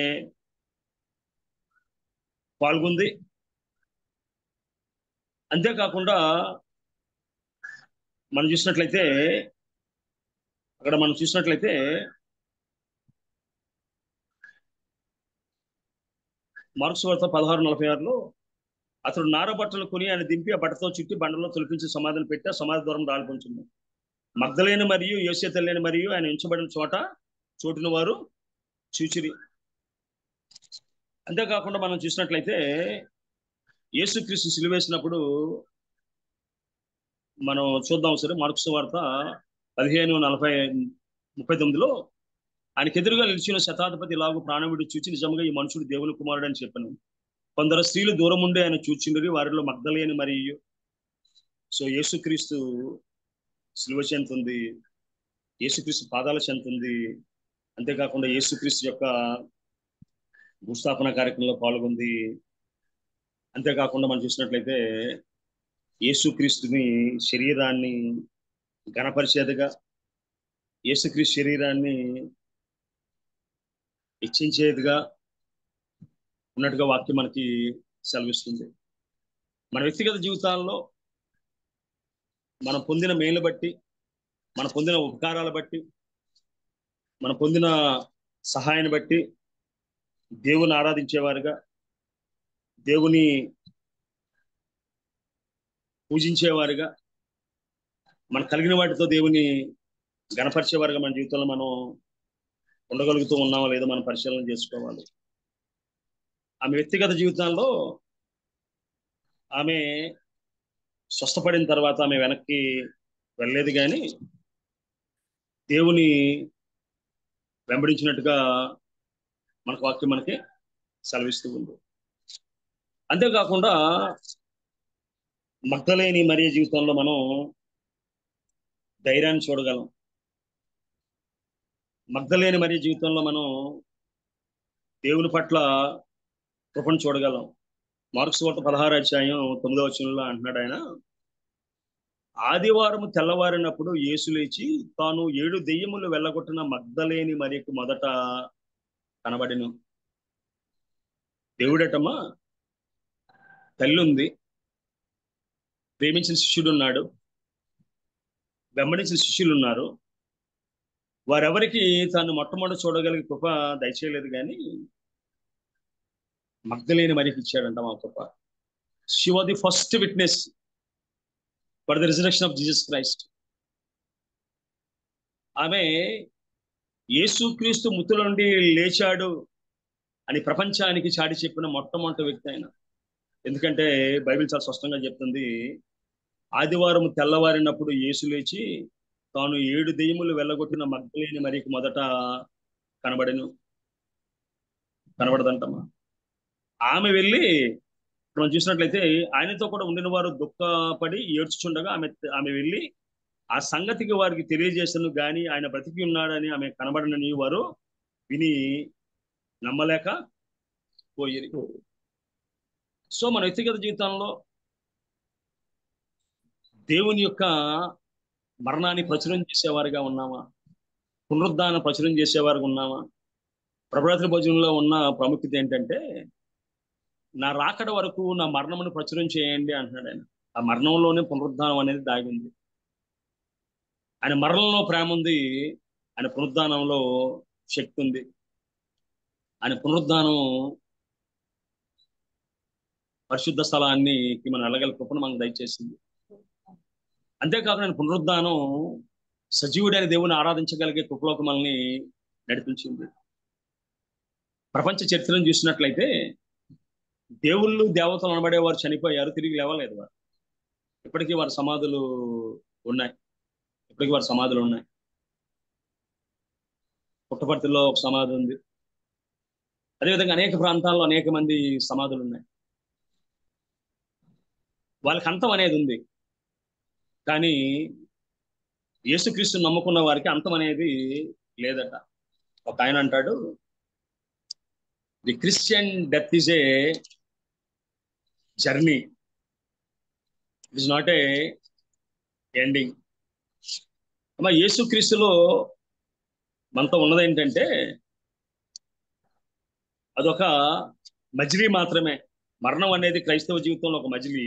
పాల్గొంది. అంతేకాకుండా మనం చూసినట్లయితే మార్కు సువార్త 16:46లో అతడు నార బట్టలు కొని ఆయన దింపి ఆ బట్టతో చుట్టి బండలో తొలిపించి సమాధిని పెట్టి ఆ సమాధి ద్వారం రాలిపోంచింది. మగ్దలేని మరియు యోసే తల్లిని మరియు ఆయన ఉంచబడిన చోటును వారు చూచిరి. అంతేకాకుండా మనం చూసినట్లయితే యేసుక్రీస్తు సిలువేసినప్పుడు మనం చూద్దాం సరే. మార్కు సువార్త 15:39లో ఆయనకు ఎదురుగా నిలిచిన శతాధిపతి ఇలాగూ ప్రాణం విడి చూచి నిజంగా ఈ మనుషుడు దేవుని కుమారుడు అని చెప్పాను. కొందరు స్త్రీలు దూరం ఉండి ఆయన చూచిండ్రి, వారిలో మగ్దలేని మరియు సో యేసుక్రీస్తు సిలువ చెంత ఉంది, యేసుక్రీస్తు పాదాల చెంత ఉంది. అంతేకాకుండా యేసుక్రీస్తు యొక్క భూస్థాపన కార్యక్రమంలో పాల్గొంది. అంతేకాకుండా మనం చూసినట్లయితే యేసుక్రీస్తుని శరీరాన్ని ఘనపరిచేదిగా, యేసుక్రీస్తు శరీరాన్ని ఇచ్చించేదిగా ఉన్నట్టుగా వాక్యం మనకి సెలవిస్తుంది. మన వ్యక్తిగత జీవితాల్లో మనం పొందిన మేలు బట్టి, మనం పొందిన ఉపకారాల బట్టి, మనం పొందిన సహాయాన్ని బట్టి దేవుని ఆరాధించేవారుగా, దేవుని పూజించేవారుగా, మనకు కలిగిన వాటితో దేవుని గణపరిచేవారుగా మన జీవితంలో మనం ఉండగలుగుతూ ఉన్నామా లేదో మనం పరిశీలన చేసుకోవాలి. ఆమె వ్యక్తిగత జీవితంలో ఆమె స్వస్థపడిన తర్వాత ఆమె వెనక్కి వెళ్ళలేదు, కానీ దేవుని వెంబడించినట్టుగా మనకు వాక్యం మనకి సెలవిస్తూ ఉంది. అంతేకాకుండా మగ్దలేని మరియ జీవితంలో మనం ధైర్యాన్ని చూడగలం. మగ్దలేని మరియ జీవితంలో మనం దేవుని పట్ల కృపను చూడగలం. మార్కు సువార్త 16:9 అంటున్నాడు ఆయన, ఆదివారం తెల్లవారినప్పుడు యేసు లేచి తాను 7 దెయ్యములు వెళ్ళగొట్టిన మగ్దలేని మరియకు మొదట కనబడిను. దేవుడటమ్మా తల్లి ఉంది, ప్రేమించిన శిష్యుడు ఉన్నాడు, వెంబడించిన శిష్యులు ఉన్నారు. వారెవరికి తాను మొట్టమొదటి చూడగలిగే కృప దయచేయలేదు, కానీ మగ్దలేని మరియకి ఇచ్చాడంట మా కృప. She was the first witness for the resurrection of Jesus Christ. ఆమె యేసుక్రీస్తు మృతుల నుండి లేచాడు అని ప్రపంచానికి చాటి చెప్పిన మొట్టమొదటి వ్యక్తి ఆయన. ఎందుకంటే బైబిల్ చాలా స్పష్టంగా చెప్తుంది, ఆదివారం తెల్లవారినప్పుడు యేసు లేచి తాను 7 దెయ్యములు వెళ్ళగొట్టిన మగ్దలేని మరియకి మొదట కనబడదంటమ్మా. ఆమె వెళ్ళి మనం చూసినట్లయితే ఆయనతో కూడా ఉండిన వారు దుఃఖపడి ఏడ్చుచుండగా ఆమె వెళ్ళి ఆ సంగతికి వారికి తెలియజేసను, కానీ ఆయన బ్రతికి ఉన్నాడని ఆమె కనబడనని వారు విని నమ్మలేక పోయి. సో మన వ్యక్తిగత జీవితంలో దేవుని యొక్క మరణాన్ని ప్రచురం చేసేవారుగా ఉన్నామా? పునరుద్ధాన ప్రచురం చేసేవారుగా ఉన్నామా? ప్రభరాత్రి భోజనంలో ఉన్న ప్రాముఖ్యత ఏంటంటే, నా రాకడ వరకు నా మరణమును ప్రచురం చేయండి అంటున్నాడు ఆయన. ఆ మరణంలోనే పునరుద్ధానం అనేది దాగి ఉంది. ఆయన మరణంలో ప్రేమ ఉంది, ఆయన పునరుద్ధానంలో శక్తి ఉంది. ఆయన పునరుద్ధానం పరిశుద్ధ స్థలాన్ని మనం వెళ్ళగల కృపను మనకు దయచేసింది. అంతేకాకుండా ఆయన పునరుద్ధానం సజీవుడైన దేవుని ఆరాధించగలిగే కృపలోకి మనల్ని నడిపించింది. ప్రపంచ చరిత్రను చూసినట్లయితే దేవుళ్ళు దేవతలు అనబడే వారు చనిపోయారు, తిరిగి లేవలేదు వారు. ఇప్పటికీ వారి సమాధులు ఉన్నాయి. పుట్టపర్తిలో ఒక సమాధి ఉంది. అదేవిధంగా అనేక ప్రాంతాల్లో అనేక మంది సమాధులు ఉన్నాయి. వాళ్ళకి అంతం అనేది ఉంది, కానీ యేసుక్రీస్తుని నమ్ముకున్న వారికి అంతం అనేది లేదట. ఒక ఆయన అంటాడు, the Christian death is a journey, it is not a ending. అమ్మా యేసుక్రీస్తులో మనతో ఉన్నది ఏంటంటే అదొక మజిలీ మాత్రమే. మరణం అనేది క్రైస్తవ జీవితంలో ఒక మజిలీ.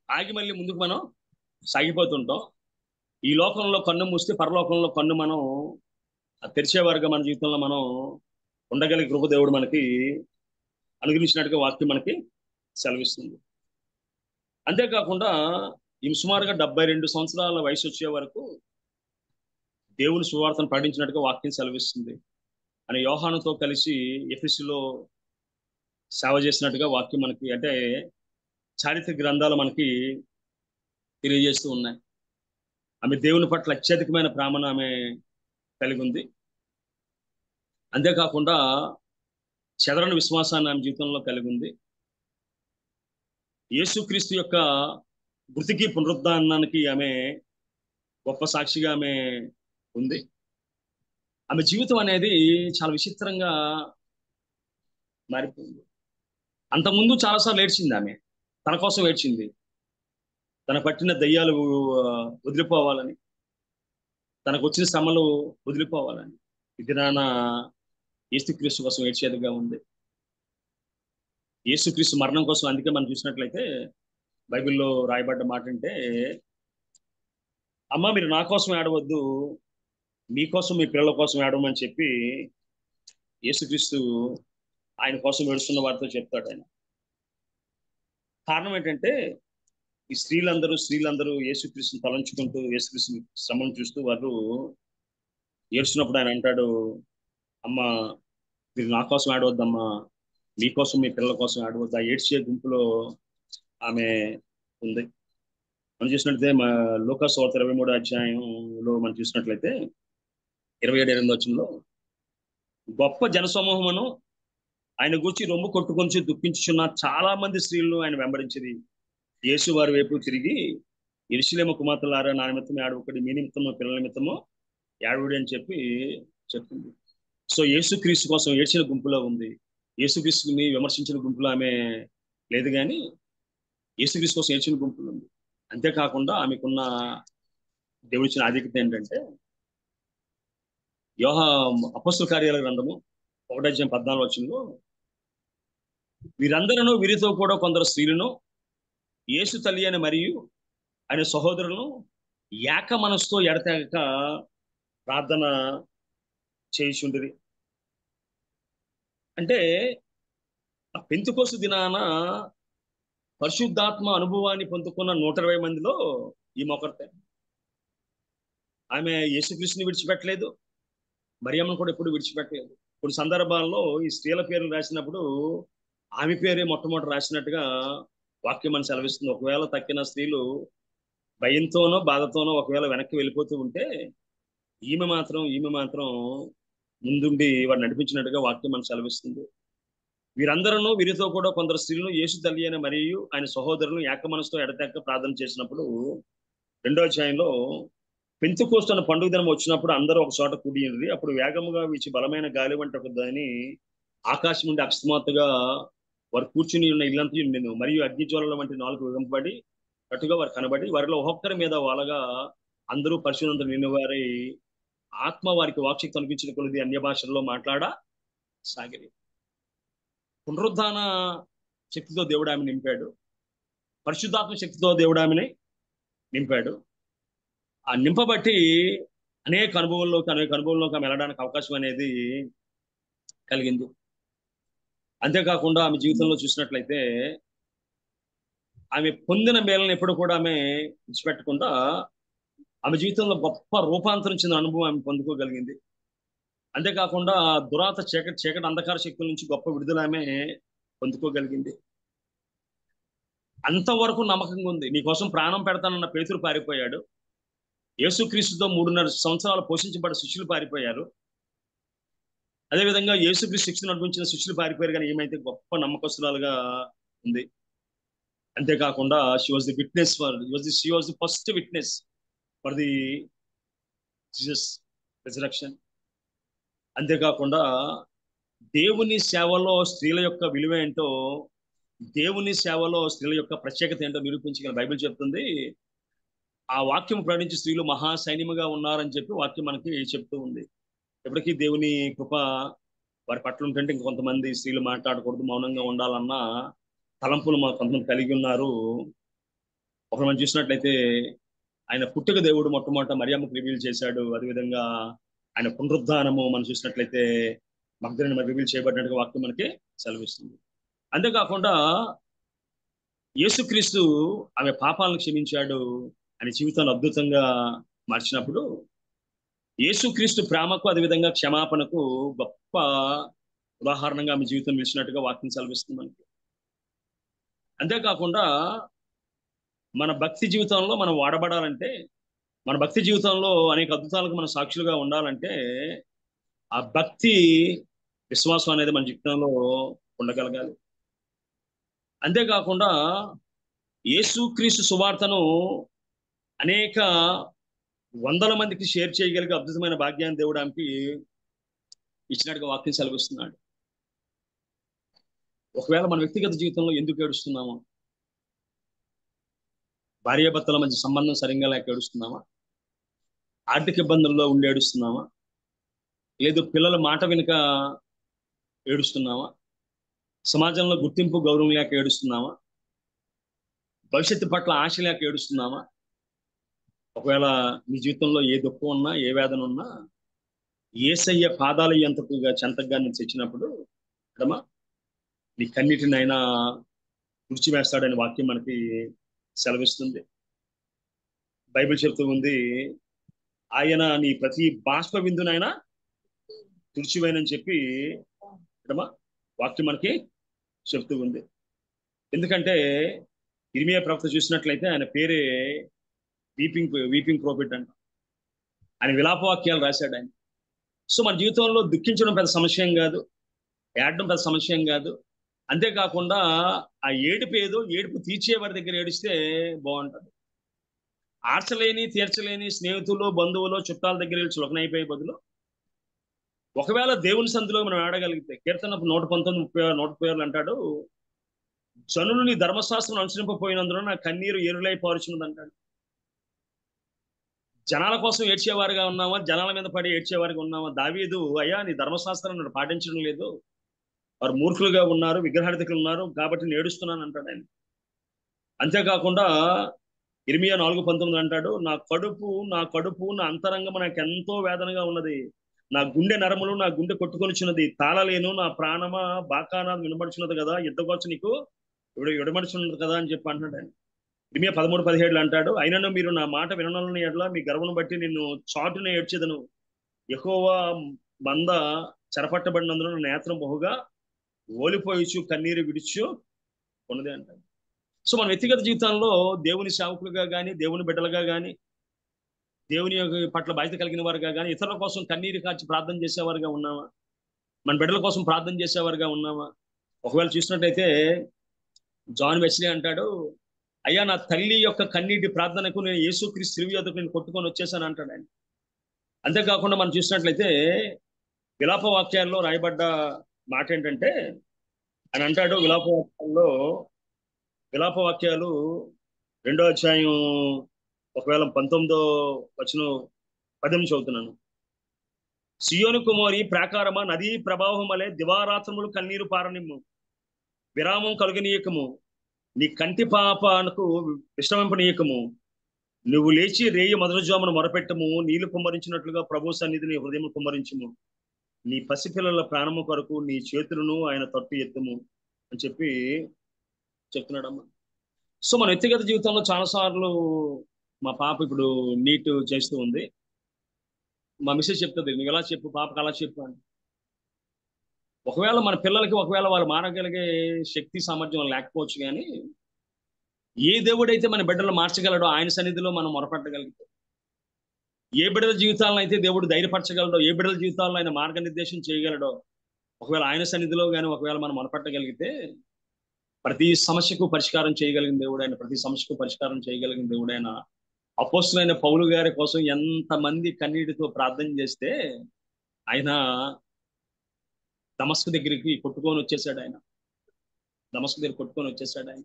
ఆగి మళ్ళీ ముందుకు మనం సాగిపోతుంటాం. ఈ లోకంలో కన్ను మూస్తే పరలోకంలో కన్ను మనం తెరిచేవారుగా మన జీవితంలో మనం ఉండగలిగే కృప దేవుడు మనకి అనుగ్రహించినట్టుగా వాక్యం మనకి సెలవిస్తుంది. అంతేకాకుండా ఈ సుమారుగా 72 సంవత్సరాల వయసు వచ్చే వరకు దేవుని సువార్తను ప్రకటించినట్టుగా వాక్యం సెలవిస్తుంది. అని యోహానుతో కలిసి ఎఫెసులో సేవ చేసినట్టుగా వాక్యం మనకి, అంటే చారిత్రక గ్రంథాలు మనకి తెలియజేస్తూ ఉన్నాయి. ఆమె దేవుని పట్ల అత్యధికమైన ప్రేమను ఆమె కలిగి ఉంది. అంతేకాకుండా చెదరని విశ్వాసాన్ని ఆమె జీవితంలో కలిగి ఉంది. యేసుక్రీస్తు యొక్క మృతికి పునరుద్ధానానికి ఆమె గొప్ప సాక్షిగా ఆమె ఉంది. ఆమె జీవితం అనేది చాలా విచిత్రంగా మారిపోయింది. అంతకుముందు చాలాసార్లు ఏడ్చింది. ఆమె తన కోసం ఏడ్చింది. తన పట్టిన దయ్యాలు వదిలిపోవాలని, తనకు వచ్చిన శ్రమలు వదిలిపోవాలని. ఇది నాన్న యేసుక్రీస్తు కోసం ఏడ్చేదిగా ఉంది. యేసుక్రీస్తు మరణం కోసం. అందుకే మనం చూసినట్లయితే బైబిల్లో రాయబడ్డ మాట అంటే, అమ్మ మీరు నా కోసం ఏడవద్దు, మీకోసం మీ పిల్లల కోసం ఏడవమని చెప్పి యేసుక్రీస్తు ఆయన కోసం ఏడుస్తున్న వారితో చెప్తాడు. ఆయన కారణం ఏంటంటే ఈ స్త్రీలందరూ యేసుక్రీస్తుని తలంచుకుంటూ యేసుక్రీస్తు శ్రమను చూస్తూ వారు ఏడుస్తున్నప్పుడు ఆయన అంటాడు, అమ్మ మీరు నా కోసం ఆడవద్దమ్మా, మీకోసం మీ పిల్లల కోసం ఆడవద్దు. ఆ ఏడ్చే గుంపులో ఆమె ఉంది. మనం చూసినట్లయితే లూకాసు వార్త 23వ అధ్యాయంలో మనం చూసినట్లయితే 27-28 వచనంలో, గొప్ప జనసమూహమును ఆయన గూర్చి రొమ్ము కొట్టుకొని దుఃఖించుచున్న చాలా మంది స్త్రీలను ఆయన వెంబడించింది. యేసు వారి వైపు తిరిగి, యెరూషలేము కుమార్తెలారా నా నిమిత్తము ఏడవకుడి, మీ నిమిత్తము పిల్లల నిమిత్తము ఏడవడి అని చెప్పి చెప్పింది. సో యేసుక్రీస్తు కోసం ఏడ్చిన గుంపులో ఉంది. యేసుక్రీస్తుని విమర్శించిన గుంపులో ఆమె లేదు, కానీ యేసుక్రీస్తు కోసం ఏడ్చిన గుంపులు ఉంది. అంతేకాకుండా ఆమెకున్న దేవుడిచ్చిన ఆధిక్యత ఏంటంటే, అపొస్తలుల కార్యాల గ్రంథము 1:14 వచనంలో, వీరందరూ వీరితో కూడా కొందరు స్త్రీలను యేసు తల్లి అని మరియు ఆయన సహోదరులను ఏక మనసుతో ఎడతెగక ప్రార్థన చేయుచుండిరి. అంటే పెంతెకోస్తు దినాన పరిశుద్ధాత్మ అనుభవాన్ని పొందుకున్న 120 మందిలో ఈమె ఒకరితే. ఆమె యేసుక్రీస్తుని విడిచిపెట్టలేదు, మరియమ్మను కూడా ఎప్పుడు విడిచిపెట్టలేదు. కొన్ని సందర్భాల్లో ఈ స్త్రీల పేర్లు రాసినప్పుడు ఆమె పేరే మొట్టమొదటి రాసినట్టుగా వాక్యం అని సెలవిస్తుంది. ఒకవేళ తక్కిన స్త్రీలు భయంతోనో బాధతోనో ఒకవేళ వెనక్కి వెళ్ళిపోతూ ఉంటే ఈమె మాత్రం ముందుండి వాడు నడిపించినట్టుగా వాక్యం అని సెలవిస్తుంది. వీరందరూ వీరితో కూడా కొందరు స్త్రీలను యేసు తల్లి అని మరియు ఆయన సహోదరులను ఏక మనసుతో ఎడతెక్క ప్రార్థన చేసినప్పుడు 2వ అధ్యాయంలో, పెంతెకోస్తు అన్న పండుగ దినం వచ్చినప్పుడు అందరూ ఒక చోట కూడినది. అప్పుడు వేగముగా వీచి బలమైన గాలి వంటి ఒక దాని ఆకాశం నుండి అకస్మాత్తుగా వారు కూర్చుని ఉన్న ఇల్లంతా ఉండెను. మరియు అగ్నిజ్వాలల వంటి 4 విగంపబడి అటుగా వారు కనబడి, వారిలో ఒక్కొక్కరి మీద వాళ్ళగా అందరూ పరిశుద్ధంతో నిన్న వారి ఆత్మ వారికి వాక్శక్తి అనిపించిన కొలది అన్య భాషల్లో మాట్లాడ సాగిరి. పునరుద్ధాన శక్తితో దేవుడు ఆమె నింపాడు. పరిశుద్ధాత్మ శక్తితో దేవుడు ఆమెని నింపాడు. ఆ నింపబట్టి అనేక అనుభవంలోకి ఆమె వెళ్ళడానికి అవకాశం అనేది కలిగింది. అంతేకాకుండా ఆమె జీవితంలో చూసినట్లయితే ఆమె పొందిన మేళను ఎప్పుడు కూడా ఆమె విడిచిపెట్టకుండా ఆమె జీవితంలో గొప్ప రూపాంతరం చెందిన అనుభవం ఆమె పొందుకోగలిగింది. అంతేకాకుండా చీకటి అంధకార శక్తుల నుంచి గొప్ప విడుదల ఆమె పొందుకోగలిగింది. అంతవరకు నమ్మకంగా ఉంది. నీకోసం ప్రాణం పెడతానన్న పేతురు పారిపోయాడు. యేసుక్రీస్తుతో 3.5 సంవత్సరాలు పోషించబడ్డ శిష్యులు పారిపోయారు. అదేవిధంగా యేసుక్రీస్తు శిక్షణ నడిపించిన శిష్యులు పారిపోయారు, కానీ ఏమైతే గొప్ప నమ్మకస్తురాలుగా ఉంది. అంతేకాకుండా she was the first witness for the Jesus resurrection. అంతేకాకుండా దేవుని సేవలో స్త్రీల యొక్క విలువ ఏంటో, దేవుని సేవలో స్త్రీల యొక్క ప్రత్యేకత ఏంటో నిరూపించగల బైబిల్ చెప్తుంది. ఆ వాక్యం ప్రకటించి స్త్రీలు మహా సైన్యముగా ఉన్నారని చెప్పి వాక్యం మనకి చెప్తూ ఉంది. ఎప్పటికీ దేవుని కృప వారి పట్ల ఉంటుంటే ఇంకొంతమంది స్త్రీలు మాట్లాడకూడదు, మౌనంగా ఉండాలన్న తలంపులు మా కొంతమంది కలిగి ఉన్నారు. ఒకరు మనం చూసినట్లయితే ఆయన పుట్టుక దేవుడు మొట్టమొదట మరియమ్మకు రివీల్ చేశాడు. అదేవిధంగా ఆయన పునరుద్ధానము మనం చూసినట్లయితే మగ్దలేనే మరి రివీల్ చేయబడినట్టుగా వాక్యం మనకి సెలవిస్తుంది. అంతేకాకుండా యేసుక్రీస్తు ఆమె పాపాలను క్షమించాడు, ఆయన జీవితాన్ని అద్భుతంగా మార్చినప్పుడు యేసుక్రీస్తు ప్రేమకు అదేవిధంగా క్షమాపణకు గొప్ప ఉదాహరణగా ఆమె జీవితం నిలిచినట్టుగా వాక్యం సెలవిస్తుంది మనకి. అంతేకాకుండా మన భక్తి జీవితంలో మనం వాడబడాలంటే, మన భక్తి జీవితంలో అనేక అద్భుతాలకు మనం సాక్షులుగా ఉండాలంటే ఆ భక్తి విశ్వాసం అనేది మన జీవితంలో ఉండగలగాలి. అంతేకాకుండా యేసుక్రీస్తు సువార్తను అనేక వందల మందికి షేర్ చేయగలిగే అద్భుతమైన భాగ్యాన్ని దేవుడు ఆమెకి ఇచ్చినట్టుగా వాక్యం సెలవిస్తున్నాడు. ఒకవేళ మన వ్యక్తిగత జీవితంలో ఎందుకు ఏడుస్తున్నామో, భార్యాభర్తల మధ్య సంబంధం సరిగ్గా లేక ఏడుస్తున్నామా, ఆర్థిక ఇబ్బందుల్లో ఉండి ఏడుస్తున్నామా, లేదు పిల్లల మాట వెనుక ఏడుస్తున్నామా, సమాజంలో గుర్తింపు గౌరవం లేక ఏడుస్తున్నామా, భవిష్యత్తు పట్ల ఆశ లేక ఏడుస్తున్నామా? ఒకవేళ నీ జీవితంలో ఏ దుఃఖం ఉన్నా, ఏ వేదన ఉన్నా యేసయ్య పాదాల చెంతగా నేను తెచ్చినప్పుడు కదమ్మా నీ కన్నిటిని అయినా తుడిచివేస్తాడని వాక్యం మనకి సెలవిస్తుంది. బైబిల్ చెప్తూ ఉంది, ఆయన నీ ప్రతి బాష్ప బిందునైనా తుడిచివేయనని చెప్పి కదమ్మా వాక్యం మనకి చెప్తూ ఉంది. ఎందుకంటే ఇర్మియా ప్రవక్త చూసినట్లయితే ఆయన పేరే వీపింగ్ ప్రోఫిట్ అంట. ఆయన విలాప వాక్యాలు రాశాడు ఆయన. సో మన జీవితంలో దుఃఖించడం పెద్ద సమస్య ఏం కాదు, ఏడడం పెద్ద సమస్య ఏం కాదు. అంతేకాకుండా ఆ ఏడుపు తీర్చే వారి దగ్గర ఏడిస్తే బాగుంటుంది. ఆర్చలేని తీర్చలేని స్నేహితులు, బంధువులు, చుట్టాల దగ్గర వెళ్ళి చులకనైపోయే బదులు ఒకవేళ దేవుని సంధిలో మనం ఆడగలిగితే, కీర్తన 119:136 అంటాడు, జనులు నీ ధర్మశాస్త్రం అనుసరింపపోయినందున నా కన్నీరు ఏరులై పారుచున్నది అంటాడు. జనాల కోసం ఏడ్చేవారుగా ఉన్నామా, జనాల మీద పడి ఏడ్చేవారుగా ఉన్నామా? దావీదు, అయ్యా నీ ధర్మశాస్త్రాన్ని పాటించడం లేదు, వారు మూర్ఖులుగా ఉన్నారు, విగ్రహార్థికులు ఉన్నారు కాబట్టి నేను ఏడుస్తున్నాను అంటాడు ఆయన. అంతేకాకుండా ఇర్మియా 4:19 అంటాడు, నా కడుపు నా అంతరంగం నాకు ఎంతో వేదనగా ఉన్నది, నా గుండె నరములు నా గుండె కొట్టుకొనిచున్నది, తాళలేను నా ప్రాణమా బాకానా వినబడుచున్నది కదా, యుద్ధకొచ్చి నీకు విడమడుచున్నది కదా అని చెప్పి అంటున్నాడు ఆయన. ఇర్మియా 13:17 అంటాడు, అయినను మీరు నా మాట విననని ఎడల మీ గర్వను బట్టి నిన్ను చాటున ఏడ్చేదను, యెహోవా మంద చెరపట్టబడినందున నా నేత్రం బహుగా ఓలిపోయచ్చు కన్నీరు విడిచు ఉన్నది అంటాడు. సో మన వ్యక్తిగత జీవితంలో దేవుని సేవకులుగా కానీ, దేవుని బిడ్డలుగా కానీ, దేవుని పట్ల బాధ్యత కలిగిన వారుగా కానీ ఇతరుల కోసం కన్నీరు కార్చి ప్రార్థన చేసేవారుగా ఉన్నామా? మన బిడ్డల కోసం ప్రార్థన చేసేవారుగా ఉన్నామా? ఒకవేళ చూసినట్టయితే జాన్ వెస్లీ అంటాడు, అయ్యా నా తల్లి యొక్క కన్నీటి ప్రార్థనకు నేను యేసుక్రీస్తు శిలువ యొద్దకు నేను కొట్టుకొని వచ్చేసాను అంటాడు ఆయన. అంతేకాకుండా మనం చూసినట్లయితే విలాప వాక్యాల్లో రాయబడ్డ మాట ఏంటంటే, ఆయన అంటాడు విలాప వాక్యాలు 2వ అధ్యాయం ఒకవేళ 19:10 చదువుతున్నాను. సియోను కుమారి ప్రాకారమా, నదీ ప్రభావం వలె దివారాత్రములు కన్నీరు పారనిమ్ము, విరామం కలుగనీయకము, నీ కంటి పాపనకు విశ్రమింపనీయకము, నువ్వు లేచి రేయి మొదలుజామును మొరపెట్టము, నీళ్లు కుమ్మరించినట్లుగా ప్రభు సన్నిధిని హృదయం కుమ్మరించుము, నీ పసిపిల్లల ప్రాణము కొరకు నీ చేతులను ఆయన తట్టు ఎత్తుము అని చెప్పి చెప్తున్నాడమ్మా. సో మన వ్యక్తిగత జీవితంలో చాలాసార్లు మా పాప ఇప్పుడు నీట్ చేస్తూ ఉంది, మా మిస్సెస్ చెప్తుంది, నువ్వు ఎలా చెప్పు పాపకు అలా చెప్పు అని. ఒకవేళ మన పిల్లలకి ఒకవేళ వాళ్ళు మారగలిగే శక్తి సామర్థ్యం లేకపోవచ్చు, కానీ ఏ దేవుడైతే మన బిడ్డలు మార్చగలడో ఆయన సన్నిధిలో మనం మొరపెట్టగలిగితే, ఏ బిడ్డల జీవితాలను అయితే దేవుడు ధైర్యపరచగలడో, ఏ బిడ్డల జీవితాలను ఆయన మార్గనిర్దేశం చేయగలడో, ఒకవేళ ఆయన సన్నిధిలో కానీ ఒకవేళ మనం మొరపెట్టగలిగితే ప్రతి సమస్యకు పరిష్కారం చేయగలిగిన దేవుడు ఆయన, ప్రతి సమస్యకు పరిష్కారం చేయగలిగిన దేవుడు ఆయన. అపోస్తులైన పౌలు గారి కోసం ఎంతమంది కన్నీటితో ప్రార్థన చేస్తే ఆయన దమస్కు దగ్గరికి కొట్టుకొని వచ్చేసాడు ఆయన. దమస్కు దగ్గర కొట్టుకొని వచ్చేసాడు ఆయన.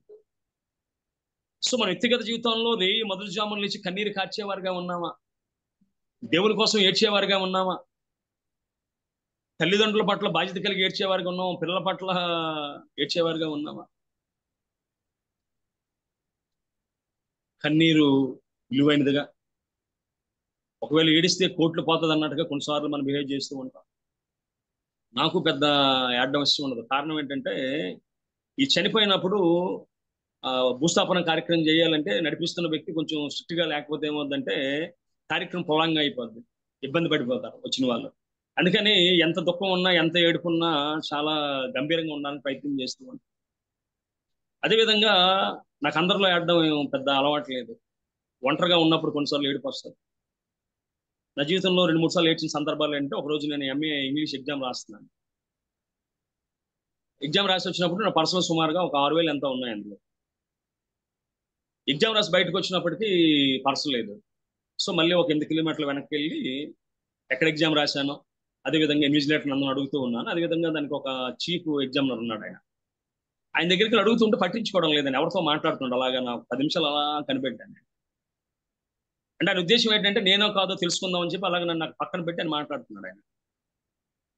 సో మన వ్యక్తిగత జీవితంలో మొదటి జాములు లేచి కన్నీరు కార్చేవారుగా ఉన్నామా? దేవుని కోసం ఏడ్చేవారుగా ఉన్నామా? తల్లిదండ్రుల పట్ల బాధ్యత కలిగి ఏడ్చేవారుగా ఉన్నామా? పిల్లల పట్ల ఏడ్చేవారుగా ఉన్నామా? కన్నీరు విలువైనదిగా, ఒకవేళ ఏడిస్తే కోట్లు పోతుంది అన్నట్టుగా కొన్నిసార్లు మనం బిహేవ్ చేస్తూ ఉంటాం. నాకు పెద్ద ఏడడం ఇష్టం ఉండదు. కారణం ఏంటంటే ఈ చనిపోయినప్పుడు భూస్థాపన కార్యక్రమం చేయాలంటే నడిపిస్తున్న వ్యక్తి కొంచెం స్ట్రిక్ట్ గా లేకపోతే ఏమవుతుందంటే కార్యక్రమం పొలంగా అయిపోద్ది, ఇబ్బంది పడిపోతారు వచ్చిన వాళ్ళు. అందుకని ఎంత దుఃఖం ఉన్నా ఎంత ఏడుపున్నా చాలా గంభీరంగా ఉండడానికి ప్రయత్నం చేస్తూ ఉంటాం. అదేవిధంగా నాకు అందరిలో ఏడడం పెద్ద అలవాటు లేదు. ఒంటరిగా ఉన్నప్పుడు కొన్నిసార్లు ఏడుపు వస్తుంది. నా జీవితంలో 2-3 సార్లు ఏడ్చిన సందర్భాలు ఏంటంటే, ఒకరోజు నేను ఎంఏ ఇంగ్లీష్ ఎగ్జామ్ రాస్తున్నాను. ఎగ్జామ్ రాసి వచ్చినప్పుడు నా పర్సనల్ సుమారుగా ఒక 6,000 ఎంతో ఉన్నాయి అందులో. ఎగ్జామ్ రాసి బయటకు వచ్చినప్పటికీ పర్స్ లేదు. సో మళ్ళీ ఒక 8 కిలోమీటర్లు వెనక్కి వెళ్ళి ఎక్కడ ఎగ్జామ్ రాశానో అదేవిధంగా ఇన్విజిలేటర్ నన్ను అడుగుతూ ఉన్నాను. అదేవిధంగా దానికి ఒక చీఫ్ ఎగ్జామినర్ ఉన్నాడు. ఆయన దగ్గరికి అడుగుతుంటే పట్టించుకోవడం లేదని ఎవరితో మాట్లాడుతుండే. అలాగా నా 10 నిమిషాలు అలా కనిపెట్టాను. అంటే ఆయన ఉద్దేశం ఏంటంటే నేనో కాదో తెలుసుకుందాం అని చెప్పి అలాగే నన్ను నాకు పక్కన పెట్టి ఆయన మాట్లాడుతున్నాడు. ఆయన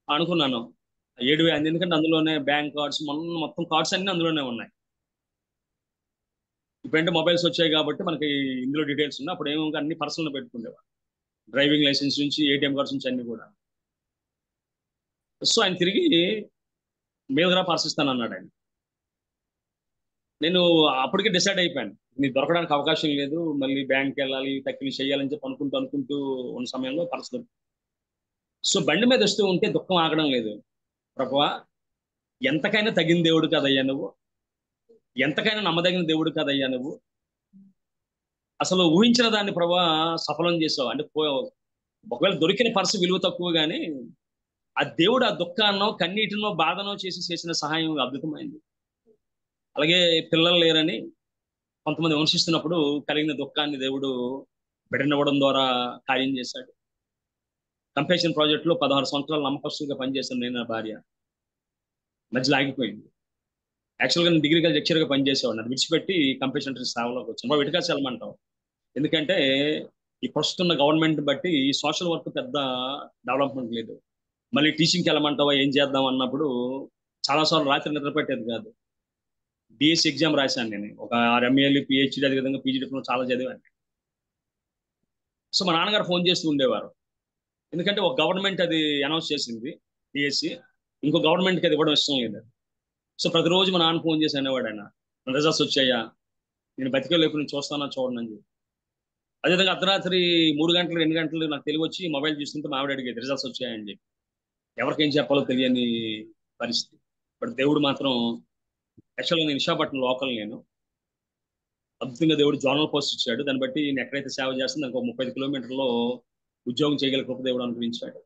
అనుకున్నాను 7,000, ఎందుకంటే అందులోనే బ్యాంక్ కార్డ్స్ మొత్తం కార్డ్స్ అన్ని అందులోనే ఉన్నాయి. ఇప్పుడంటే మొబైల్స్ వచ్చాయి కాబట్టి మనకి ఇందులో డీటెయిల్స్ ఉన్నాయి. అప్పుడు ఏమో అన్ని పర్సనల్ పెట్టుకునేవాడు, డ్రైవింగ్ లైసెన్స్ నుంచి ఏటీఎం కార్డ్స్ నుంచి అన్ని కూడా. సో ఆయన తిరిగి మీదగా పర్స్ ఇస్తాను అన్నాడు ఆయన. నేను అప్పటికే డిసైడ్ అయిపోయాను, నీకు దొరకడానికి అవకాశం లేదు, మళ్ళీ బ్యాంక్కి వెళ్ళాలి, తక్కిలి చేయాలని చెప్పి అనుకుంటూ ఉన్న సమయంలో పర్స్ దొరికింది. సో బండి మీద వస్తూ ఉంటే దుఃఖం ఆగడం లేదు. ప్రభువా, ఎంతకైనా తగిన దేవుడు కదయ్యా నువ్వు, ఎంతకైనా నమ్మదగిన దేవుడు కదయ్యా నువ్వు, అసలు ఊహించిన దాన్ని ప్రభువా సఫలం చేసావు. అంటే ఒకవేళ దొరికిన పర్సు విలువ తక్కువ కానీ ఆ దేవుడు ఆ దుఃఖాన్నో కన్నీటినో బాధనో చేసిన సహాయం అద్భుతమైంది. అలాగే పిల్లలు లేరని కొంతమంది విమర్శిస్తున్నప్పుడు కలిగిన దుఃఖాన్ని దేవుడు బిడ్డనివ్వడం ద్వారా కార్యం చేశాడు. కంపేషన్ ప్రాజెక్టులో 16 సంవత్సరాలు నమ్మకస్తులుగా పనిచేశాను నేను, నా భార్య. మధ్యలో ఆగిపోయింది. యాక్చువల్గా నేను డిగ్రీ కాలేజ్ లెక్చర్గా పనిచేసేవాడిని. అది విడిచిపెట్టి కంపేషన్ సేవలోకి వచ్చాను. మా విడిగా సెలమంటాం. ఎందుకంటే ఈ ప్రస్తున్న గవర్నమెంట్ బట్టి ఈ సోషల్ వర్క్ పెద్ద డెవలప్మెంట్ లేదు. మళ్ళీ టీచింగ్కి వెళ్ళమంటావా, ఏం చేద్దాం అన్నప్పుడు చాలాసార్లు రాత్రి నిద్ర పెట్టేది కాదు. బిఎస్సి ఎగ్జామ్ రాశాను నేను, ఒక 6 ఎంఏలు, పిహెచ్డి, అదేవిధంగా పీజీ డిప్లొమా చాలా చదివాను. సో మా నాన్నగారు ఫోన్ చేస్తూ ఉండేవారు. ఎందుకంటే ఒక గవర్నమెంట్ అది అనౌన్స్ చేసింది బిఎస్సి, ఇంకో గవర్నమెంట్కి అది ఇవ్వడం ఇష్టం లేదు. సో ప్రతిరోజు మా నాన్న ఫోన్ చేసి అనేవాడు, ఆయన రిజల్ట్స్ వచ్చాయా, నేను బతికే లేపు నేను చూస్తానా చూడండి అని చెప్పి. అదేవిధంగా అర్ధరాత్రి 3 గంటలు 2 గంటలు నాకు తెలివి వచ్చి మొబైల్ చూస్తుంటే మా ఆవిడ అడిగేది రిజల్ట్స్ వచ్చాయని చెప్పి. ఎవరికేం చెప్పాలో తెలియని పరిస్థితి. బట్ దేవుడు మాత్రం, యాక్చువల్గా నేను విశాఖపట్నం లోకల్, నేను అద్భుతంగా దేవుడు జోనల్ పోస్ట్ ఇచ్చాడు. దాన్ని బట్టి నేను ఎక్కడైతే సేవ చేస్తుందో దానికి ఒక 35 కిలోమీటర్లో ఉద్యోగం చేయగల కృప దేవుడు అనుగ్రహించాడు.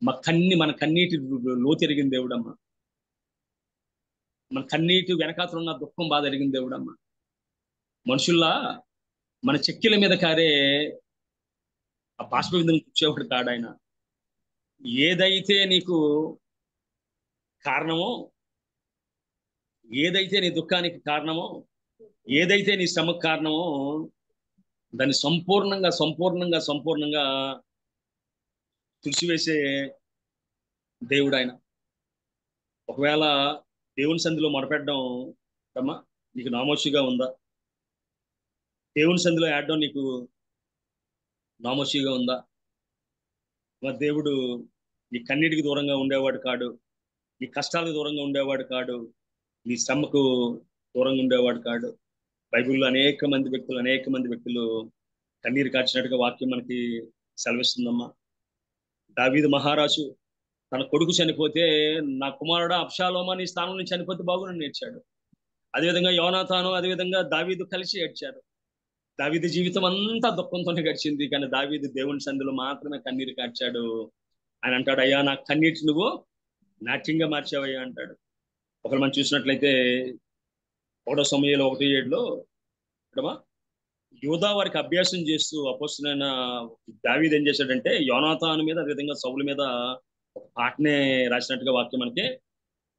మన కన్నీటి లోతెరిగిన దేవుడమ్మ, మన కన్నీటి వెనకాతలు ఉన్న దుఃఖం బాధ ఎరిగిన దేవుడమ్మ. మనుషుల్లా మన చెక్కిల మీద కారే ఆ బాష్ప విధంగా కూర్చోబడి కాడు ఆయన. ఏదైతే నీకు కారణమో, ఏదైతే నీ దుఃఖానికి కారణమో, ఏదైతే నీ శ్రమకు కారణమో దాన్ని సంపూర్ణంగా తుడిచివేసే దేవుడు ఆయన. ఒకవేళ దేవుని సన్నిధిలో మొరపెట్టడం అమ్మా నీకు నామోషిగా ఉందా? దేవుని సన్నిధిలో ఏడడం నీకు నామోషిగా ఉందా? మరి దేవుడు నీ కన్నీటికి దూరంగా ఉండేవాడు కాడు, నీ కష్టాలకు దూరంగా ఉండేవాడు కాడు, నీ శ్రమకు దూరంగా ఉండేవాడు కాడు. బైబిల్లో అనేక మంది వ్యక్తులు కన్నీరు కార్చినట్టుగా వాక్యం మనకి సెలవిస్తుందమ్మా. దావీదు మహారాజు తన కొడుకు చనిపోతే, నా కుమారుడు అబ్షాలోమా నీ స్థానం నుంచి చనిపోతే బాగునని ఏడ్చాడు. అదేవిధంగా యోనాతాను, అదేవిధంగా దావీదు కలిసి ఏడ్చారు. దావీదు జీవితం అంతా దుఃఖంతోనే గడిచింది, కానీ దావీదు దేవుని సన్నిధిలో మాత్రమే కన్నీరు కార్చాడు. ఆయన అంటాడు, అయ్యా నా కన్నీటి నువ్వు నాట్యంగా మార్చావయ్యా అంటాడు. ఒకరు మనం చూసినట్లయితే 1 సమూయేలు 1:7లో యూదా వారికి అభ్యాసం చేస్తూ అపోస్తలుడైన దావీదు ఏం చేశాడంటే యోనాతాను మీద, అదేవిధంగా సౌలు మీద ఒక పాటనే రాసినట్టుగా వాక్యం మనకి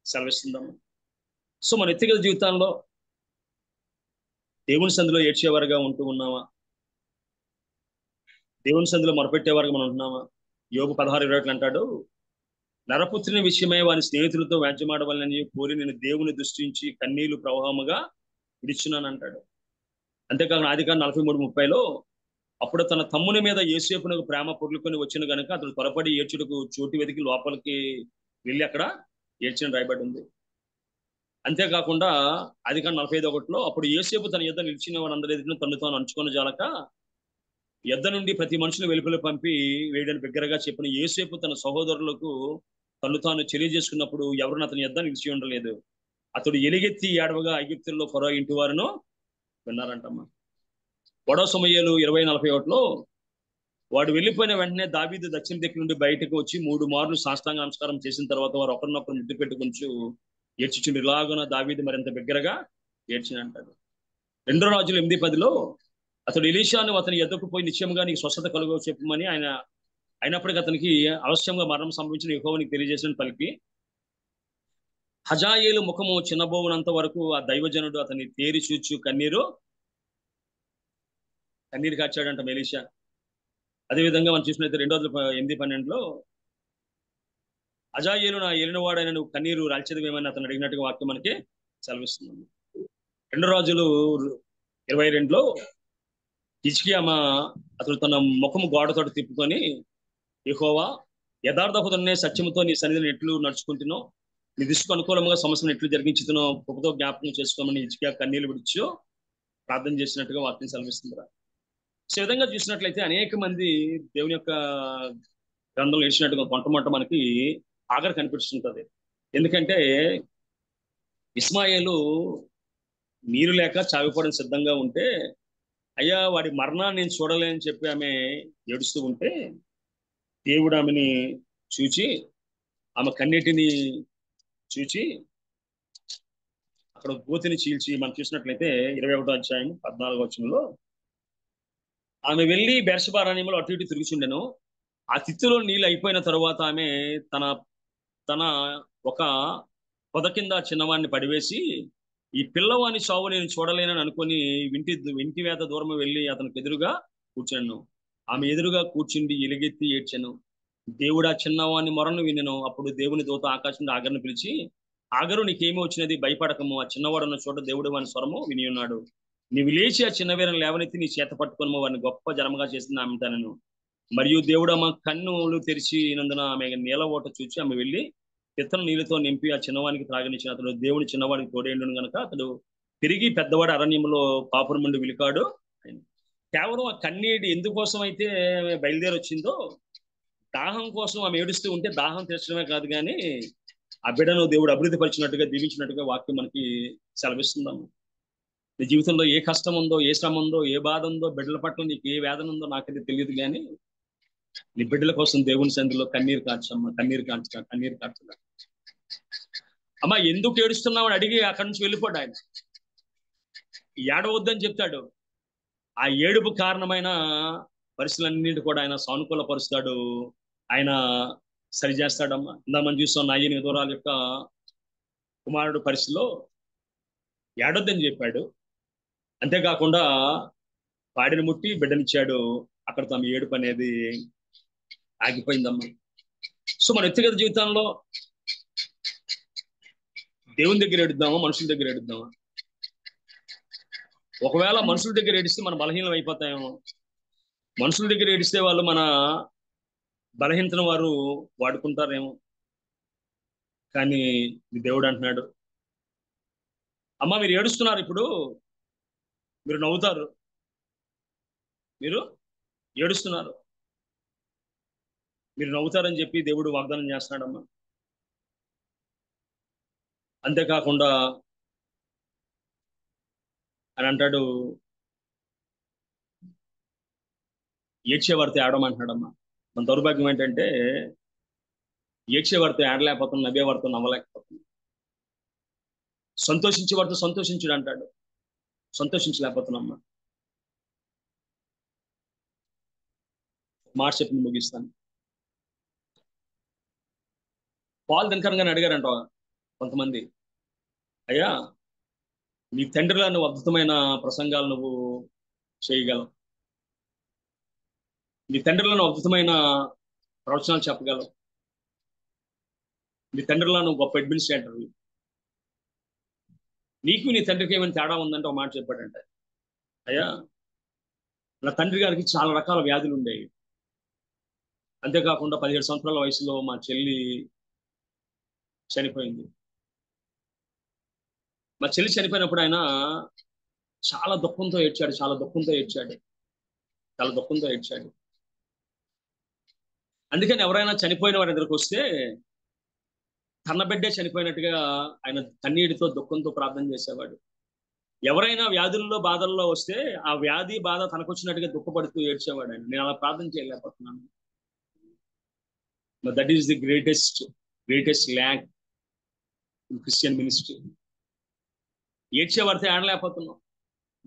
సెలవిస్తుందమ్మా. సో మన వ్యక్తిగత జీవితాల్లో దేవుని సంధిలో ఏడ్చేవారుగా ఉంటూ ఉన్నామా? దేవుని సంధిలో మొరపెట్టేవారుగా మనం ఉంటున్నామా? యోబు 16:21 అంటాడు, నరపుత్రుని విషయమై వాని స్నేహితులతో వ్యాజ్యమాడవలనని కోరి నేను దేవుని దృష్టించి కన్నీళ్లు ప్రవాహముగా విడిచున్నాను అంటాడు. అంతేకాకుండా ఆదికాండం 43:30లో అప్పుడు తన తమ్ముని మీద యోసేపునకు ప్రేమ పొర్లుకొని వచ్చిన గనుక అతడు త్వరపడి ఏడ్చుటకు చోటు వెతికి లోపలికి వెళ్ళి అక్కడ ఏడ్చిన రాయబడి ఉంది. అంతేకాకుండా ఆదికాండం 45:1లో అప్పుడు యోసేపు తన యుద్ధ నిలిచిన వారందరి ఎదుట తను తాను అంచుకొని జాలక యుద్ధ నుండి ప్రతి మనుషులు వెలుపల పంపి వేయడానికి బిగ్గరగా చెప్పిన యోసేపు తన సహోదరులకు తను తాను తెలియజేసుకున్నప్పుడు ఎవరిని అతని యుద్ధ నిలిచి ఉండలేదు. అతడు ఎలుగెత్తి ఏడవగా ఐగుప్తుల్లో ఫరో ఇంటి వారును విన్నారంటమ్మా. వడో సమూయేలు 20:41లో వాడు వెళ్ళిపోయిన వెంటనే దావీదు దక్షిణ దిక్కు నుండి బయటకు వచ్చి 3 మార్లు సాష్టాంగ నమస్కారం చేసిన తర్వాత వారు ఒకరినొకరు ముద్దు పెట్టుకుంటూ ఏడ్చుచుండి ఇలాగున దావీదు మరింత బిగ్గరగా ఏడ్చిన అంటాడు. 2 రాజులు 8:10లో అతడు ఎలీషాను అతని ఎద్దకు పోయి నిశ్చయంగా నీకు స్వస్థత కలుగో చెప్పమని అయినప్పటికీ అతనికి అవశ్యంగా మరణం సంభవించిన యెహోవా నీకు తెలియజేసిన పలికి హజాయేలు ముఖము చిన్నబోవునంత వరకు ఆ దైవజనుడు అతన్ని తేరి చూచు కన్నీరు కార్చాడంట ఎలీషా. అదేవిధంగా మనం చూసినట్లయితే 2 రాజులు 8:12లో హజాయేలు నా ఏలినవాడైన నువ్వు కన్నీరు రాల్చేదేమని అతను అడిగినట్టుగా వాక్యం మనకి సెలవిస్తున్నాను. 2 రాజులు 22లో హిజ్కియా అతడు తన ముఖము గోడతో తిప్పుకొని యెహోవా యథార్థపతున్నే సత్యముతో నీ సన్నిధిని ఎట్లు నడుచుకుంటున్నావు, నీ దృష్టికి అనుకూలంగా సమస్యను ఎట్లు జరిగించుతున్నో కృపతో జ్ఞాపకం చేసుకోమని హిజ్కియా కన్నీళ్లు విడిచి ప్రార్థన చేసినట్టుగా వాక్యం సెలవిస్తుంది. సో విధంగా చూసినట్లయితే అనేక మంది దేవుని యొక్క గ్రంథంలో ఏడ్చినట్టుగా మొట్టమొదట మనకి ఆగర్ కనిపిస్తుంటది. ఎందుకంటే ఇస్మాయేలు నీరు లేక చావిపోవడం సిద్ధంగా ఉంటే అయ్యా వాడి మరణాన్ని నేను చూడలేని చెప్పి ఆమె ఏడుస్తూ ఉంటే దేవుడు ఆమెని చూచి ఆమె కన్నీటిని చూచి అక్కడ గోతిని చీల్చి మనం చూసినట్లయితే 21వ అధ్యాయం 14వ వచనంలో ఆమె వెళ్ళి బెర్షెబా అరణ్యంలో అటు ఇటు తిరుగుచుండెను. ఆ తిత్తులో నీళ్ళు అయిపోయిన తర్వాత ఆమె తన తన ఒక పొద కింద చిన్నవాడిని పడివేసి ఈ పిల్లవాని చావు నేను చూడలేనని అనుకుని ఇంటి వేద దూరం వెళ్ళి అతనికి ఎదురుగా కూర్చాను. ఆమె ఎదురుగా కూర్చుండి ఎలుగెత్తి ఏడ్చాను. దేవుడు ఆ చిన్నవాని మొరను వినెను. అప్పుడు దేవుని దూత ఆకాశం నుండి ఆగరును పిలిచి, ఆగరు నీకేమీ వచ్చినది, భయపడకము, ఆ చిన్నవాడు ఉన్న చోట దేవుడు వాని స్వరము విని ఉన్నాడు. నీవు లేచి ఆ చిన్న వీరను లేవనెత్తి నీ చేత పట్టుకొని వారిని గొప్ప జనముగా చేసింది ఆమె తనను. మరియు దేవుడు ఆమె కన్నులు తెరిచినందున ఆమె నీల ఓట చూచి ఆమె వెళ్ళి పిత్తను నీళ్ళతో నింపి ఆ చిన్నవానికి త్రాగనిచ్చిన. అతడు దేవుడి చిన్నవాడికి తోడేండును గనక అతడు తిరిగి పెద్దవాడు అరణ్యంలో పాపురం నుండి విలికాడు. కేవలం ఆ కన్నీటి ఎందుకోసం అయితే బయలుదేరి వచ్చిందో దాహం కోసం ఆమె ఏడుస్తూ ఉంటే దాహం తీర్చడమే కాదు కానీ ఆ బిడ్డను దేవుడు అభివృద్ధి పరిచినట్టుగా దీవించినట్టుగా వాక్యం మనకి సెలవిస్తుందాము. నీ జీవితంలో ఏ కష్టం ఉందో, ఏ శ్రమ ఉందో, ఏ బాధ ఉందో, బిడ్డల పట్ల నీకు ఏ వేదన ఉందో నాకైతే తెలియదు కానీ నీ బిడ్డల కోసం దేవుని సంధిలో కన్నీరు కార్చమ్మా, కన్నీరు కార్చదా. అమ్మా ఎందుకు ఏడుస్తున్నావు అని అడిగి అక్కడి నుంచి వెళ్ళిపోడు ఆయన. ఏడవద్దని చెప్తాడు. ఆ ఏడుపు కారణమైన పరిస్థితులన్నింటి కూడా ఆయన సానుకూలపరుస్తాడు, ఆయన సరిచేస్తాడమ్మా. ఇందా మనం చూస్తాం నాయని దూరాల యొక్క కుమారుడు పరిస్థితిలో ఏడొద్దని చెప్పాడు. అంతేకాకుండా పాడిని ముట్టి బిడ్డనిచ్చాడు. అక్కడ తమ ఏడుపు అనేది ఆగిపోయిందమ్మా. సో మన వ్యక్తిగత జీవితంలో దేవుని దగ్గర ఏడుద్దామా, మనుషుల దగ్గర ఏడుద్దామా? ఒకవేళ మనుషుల దగ్గర ఏడిస్తే మన బలహీనం అయిపోతాయేమో. మనుషుల దగ్గర ఏడిస్తే వాళ్ళు మన బలహీనతను వారు వాడుకుంటారేమో. కానీ దేవుడు అంటున్నాడు, అమ్మ మీరు ఏడుస్తున్నారు, ఇప్పుడు మీరు నవ్వుతారు, మీరు ఏడుస్తున్నారు, మీరు నవ్వుతారని చెప్పి దేవుడు వాగ్దానం చేస్తున్నాడమ్మా. అంతేకాకుండా అని అంటాడు, ఏడ్చేవారితో ఏడమంటున్నాడమ్మా. మన దౌర్భాగ్యం ఏంటంటే ఏడ్చేవారితో ఏడలేకపోతున్నాం, నవ్వేవారితో నవ్వలేకపోతున్నాం. సంతోషించేవారితో సంతోషించుడు అంటాడు, సంతోషించలేకపోతున్నామ్మా. మాట చెప్పి ముగిస్తాను. పాల్ దినకరన్ అడిగారంట కొంతమంది, అయ్యా నీ తండ్రిలా నువ్వు అద్భుతమైన ప్రసంగాలు నువ్వు చేయగలవు, నీ తండ్రిలో నువ్వు అద్భుతమైన ప్రవచనాలు చెప్పగలవు, నీ తండ్రిలో నువ్వు గొప్ప అడ్మినిస్ట్రేటర్, నీకు నీ తండ్రికి ఏమైనా తేడా ఉందంటే ఒక మాట చెప్పాడంటే, అయ్యా నా తండ్రి గారికి చాలా రకాల వ్యాధులు ఉండేవి, అంతేకాకుండా 17 సంవత్సరాల వయసులో మా చెల్లి చనిపోయింది. మా చెల్లి చనిపోయినప్పుడు ఆయన చాలా దుఃఖంతో ఏడ్చాడు, చాలా దుఃఖంతో ఏడ్చాడు, చాలా దుఃఖంతో ఏడ్చాడు. అందుకని ఎవరైనా చనిపోయిన వారి దగ్గరకు వస్తే తన బిడ్డే చనిపోయినట్టుగా ఆయన కన్నీటితో దుఃఖంతో ప్రార్థన చేసేవాడు. ఎవరైనా వ్యాధుల్లో బాధల్లో వస్తే ఆ వ్యాధి బాధ తనకు వచ్చినట్టుగా దుఃఖపడుతూ ఏడ్చేవాడు ఆయన. నేను అలా ప్రార్థన చేయలేకపోతున్నాను. That is the greatest lack in Christian ministry. ఏడ్చేవారితో ఏడలేకపోతున్నాం,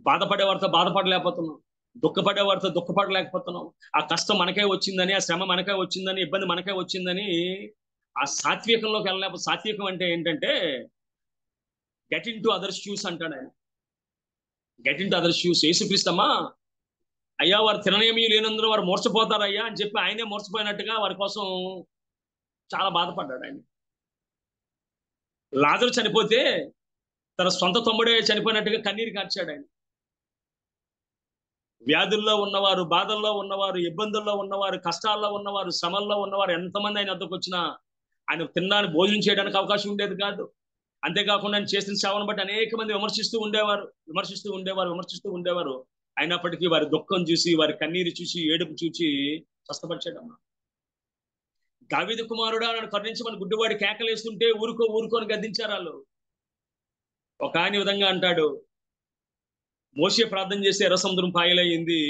బాధపడేవారితో బాధపడలేకపోతున్నాం, దుఃఖపడేవారితో దుఃఖపడలేకపోతున్నాం. ఆ కష్టం మనకే వచ్చిందని, ఆ శ్రమ మనకే వచ్చిందని, ఇబ్బంది మనకే వచ్చిందని ఆ సాత్వికంలోకి వెళ్ళలేకపోతే. సాత్వికం అంటే ఏంటంటే get into other shoes అంటాడు ఆయన. Get into other shoes. యేసుక్రీస్తమ్మా అయ్యా వారు తిననేమీ లేనందున వారు మోర్చపోతారయ్యా అని చెప్పి ఆయనే మోర్చపోయినట్టుగా వారి కోసం చాలా బాధపడ్డాడు ఆయన. లాజరు చనిపోతే తన సొంత తమ్ముడే చనిపోయినట్టుగా కన్నీరు కార్చాడు ఆయన. వ్యాధుల్లో ఉన్నవారు, బాధల్లో ఉన్నవారు, ఇబ్బందుల్లో ఉన్నవారు, కష్టాల్లో ఉన్నవారు, శ్రమల్లో ఉన్నవారు ఎంతమంది ఆయన వద్దకు వచ్చినా ఆయన తినడానికి భోజనం చేయడానికి అవకాశం ఉండేది కాదు. అంతేకాకుండా ఆయన చేసిన సేవను బట్టి అనేక మంది విమర్శిస్తూ ఉండేవారు. అయినప్పటికీ వారి దుఃఖం చూసి, వారి కన్నీరు చూసి, ఏడుపు చూసి స్వస్థపరిచాడమ్మా. దావీదు కుమారుడా నన్ను కరుణించమని గుడ్డివాడి కేకలేస్తుంటే ఊరుకోని గద్దించారు వాళ్ళు. ఒక ఆయన విధంగా అంటాడు, మోషే ప్రార్థన చేసి ఎర్ర సముద్రం పాయలయ్యింది,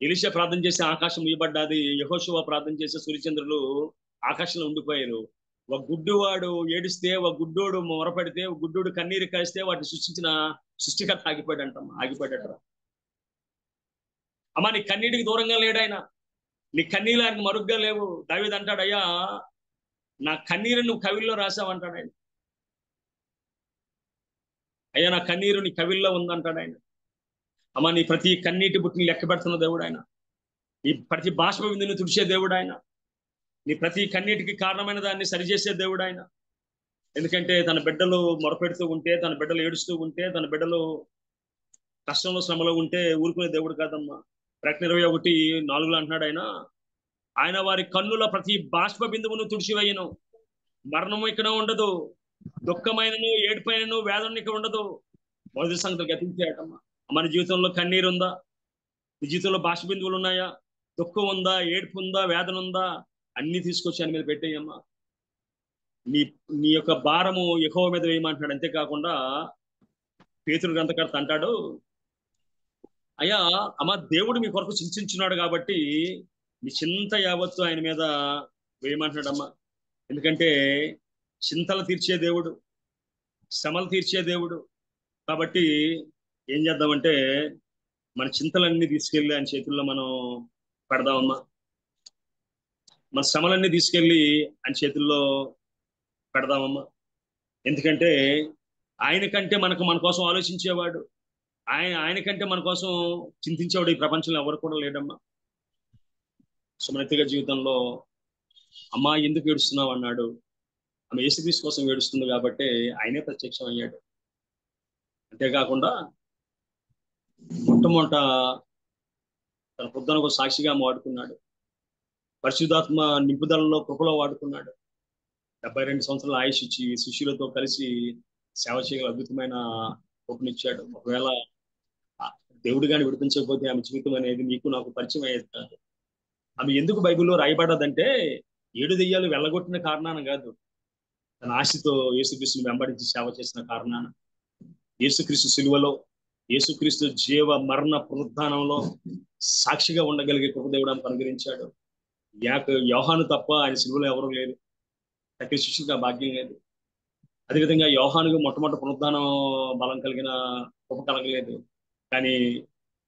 ఎలీషా ప్రార్థన చేసి ఆకాశం ఇవ్వబడ్డాది, యెహోషువ ప్రార్థన చేసి సూర్యచంద్రులు ఆకాశంలో ఉండిపోయారు. ఒక గుడ్డివాడు ఏడిస్తే, ఒక గుడ్డోడు మొరపెడితే, ఒక గుడ్డోడు కన్నీరు కాస్తే వాటిని సృష్టించిన సృష్టికర్త ఆగిపోయాడట. అమ్మా నీ కన్నీటికి దూరంగా లేడాయన, నీ కన్నీళ్ళు ఆయనకు మరుగ్గా లేవు. దావీదు అంటాడు, అయ్యా నా కన్నీరు నువ్వు కవిల్లో రాసావంటాడు ఆయన. అయ్యా నా కన్నీరు నీ కవిల్లో ఉందంటాడు ఆయన. అమ్మ నీ ప్రతి కన్నీటి బుట్టిని లెక్క పెడుతున్న దేవుడు ఆయన. నీ ప్రతి బాష్ప విందుని తుడిచే దేవుడు ఆయన. నీ ప్రతి కన్నీటికి కారణమైన దాన్ని సరిచేసే దేవుడు ఆయన. ఎందుకంటే తన బిడ్డలు మొరపెడుతూ ఉంటే, తన బిడ్డలు ఏడుస్తూ ఉంటే, తన బిడ్డలు కష్టంలో శ్రమలో ఉంటే ఊరుకునే దేవుడు కాదమ్మా. ప్రకటన 21:4 అంటున్నాడు ఆయన వారి కన్నుల ప్రతి బాష్ప బిందువును తుడిచివేయను. మరణము ఇక్కడ ఉండదు, దుఃఖమైనను ఏడుపైనను వేదన ఇక్కడ ఉండదు. మొదటి సంగతులు గతించాడమ్మా. మన జీవితంలో కన్నీరు ఉందా? నీ జీవితంలో బాష్ప బిందువులు ఉన్నాయా? దుఃఖం ఉందా? ఏడుపు ఉందా? వేదన ఉందా? అన్ని తీసుకొచ్చి ఆయన మీద పెట్టేయమ్మా. నీ యొక్క భారము యెహోవా మీద వేయమంటున్నాడు. అంతేకాకుండా పేతురు గ్రంథకర్త అంటాడు, అయ్యా అమ్మ దేవుడు మీ కొరకు చింతించున్నాడు కాబట్టి మీ చింత యావత్తు ఆయన మీద వేయమంటున్నాడమ్మా. ఎందుకంటే చింతలు తీర్చే దేవుడు, శ్రమలు తీర్చే దేవుడు. కాబట్టి ఏం చేద్దామంటే మన చింతలన్నీ తీసుకెళ్ళి ఆయన చేతుల్లో మనం పెడదామమ్మా. మన శ్రమలన్నీ తీసుకెళ్ళి ఆయన చేతుల్లో పెడదామమ్మా. ఎందుకంటే ఆయన కంటే మన కోసం ఆలోచించేవాడు, ఆయన కంటే మన కోసం చింతించేవాడు ఈ ప్రపంచంలో ఎవరు కూడా లేడమ్మా. సో మన వ్యక్తిగత జీవితంలో అమ్మా ఎందుకు ఏడుస్తున్నావు అన్నాడు. ఆమె యేసుక్రీస్తు కోసం ఏడుస్తుంది కాబట్టి ఆయనే ప్రత్యక్షం అయ్యాడు. అంతేకాకుండా మొట్టమొదట తన పొద్దునకు సాక్షిగా వాడుకున్నాడు. పరిశుద్ధాత్మ నింపుదలలో కృపలో వాడుకున్నాడు. 72 సంవత్సరాల ఆయుష్ ఇచ్చి శిష్యులతో కలిసి సేవ చేయగల అద్భుతమైన కృపనిచ్చాడు. ఒకవేళ దేవుడు గాని విడిపించకపోతే ఆమె జీవితం అనేది నీకు నాకు పరిచయం అయ్యేది కాదు. ఆమె ఎందుకు బైబిల్లో రాయబడ్డదంటే 7 దెయ్యాలు వెళ్ళగొట్టిన కారణాన కాదు, తన ఆశతో యేసుక్రీస్తుని వెంబడించి సేవ చేసిన కారణాన. యేసుక్రీస్తు సిలువలో, యేసుక్రీస్తు జీవ మరణ పునరుద్ధానంలో సాక్షిగా ఉండగలిగే కృప దేవుడు ఆమెకు అనుగ్రహించాడు. యోహాను తప్ప ఆయన సిలువలో ఎవరు లేరు, ప్రతి శిష్యుడికి ఆ భాగ్యం లేదు. అదేవిధంగా యోహానుకు మొట్టమొదటి పునరుద్ధానం బలం కలిగిన కృప కలగలేదు. కానీ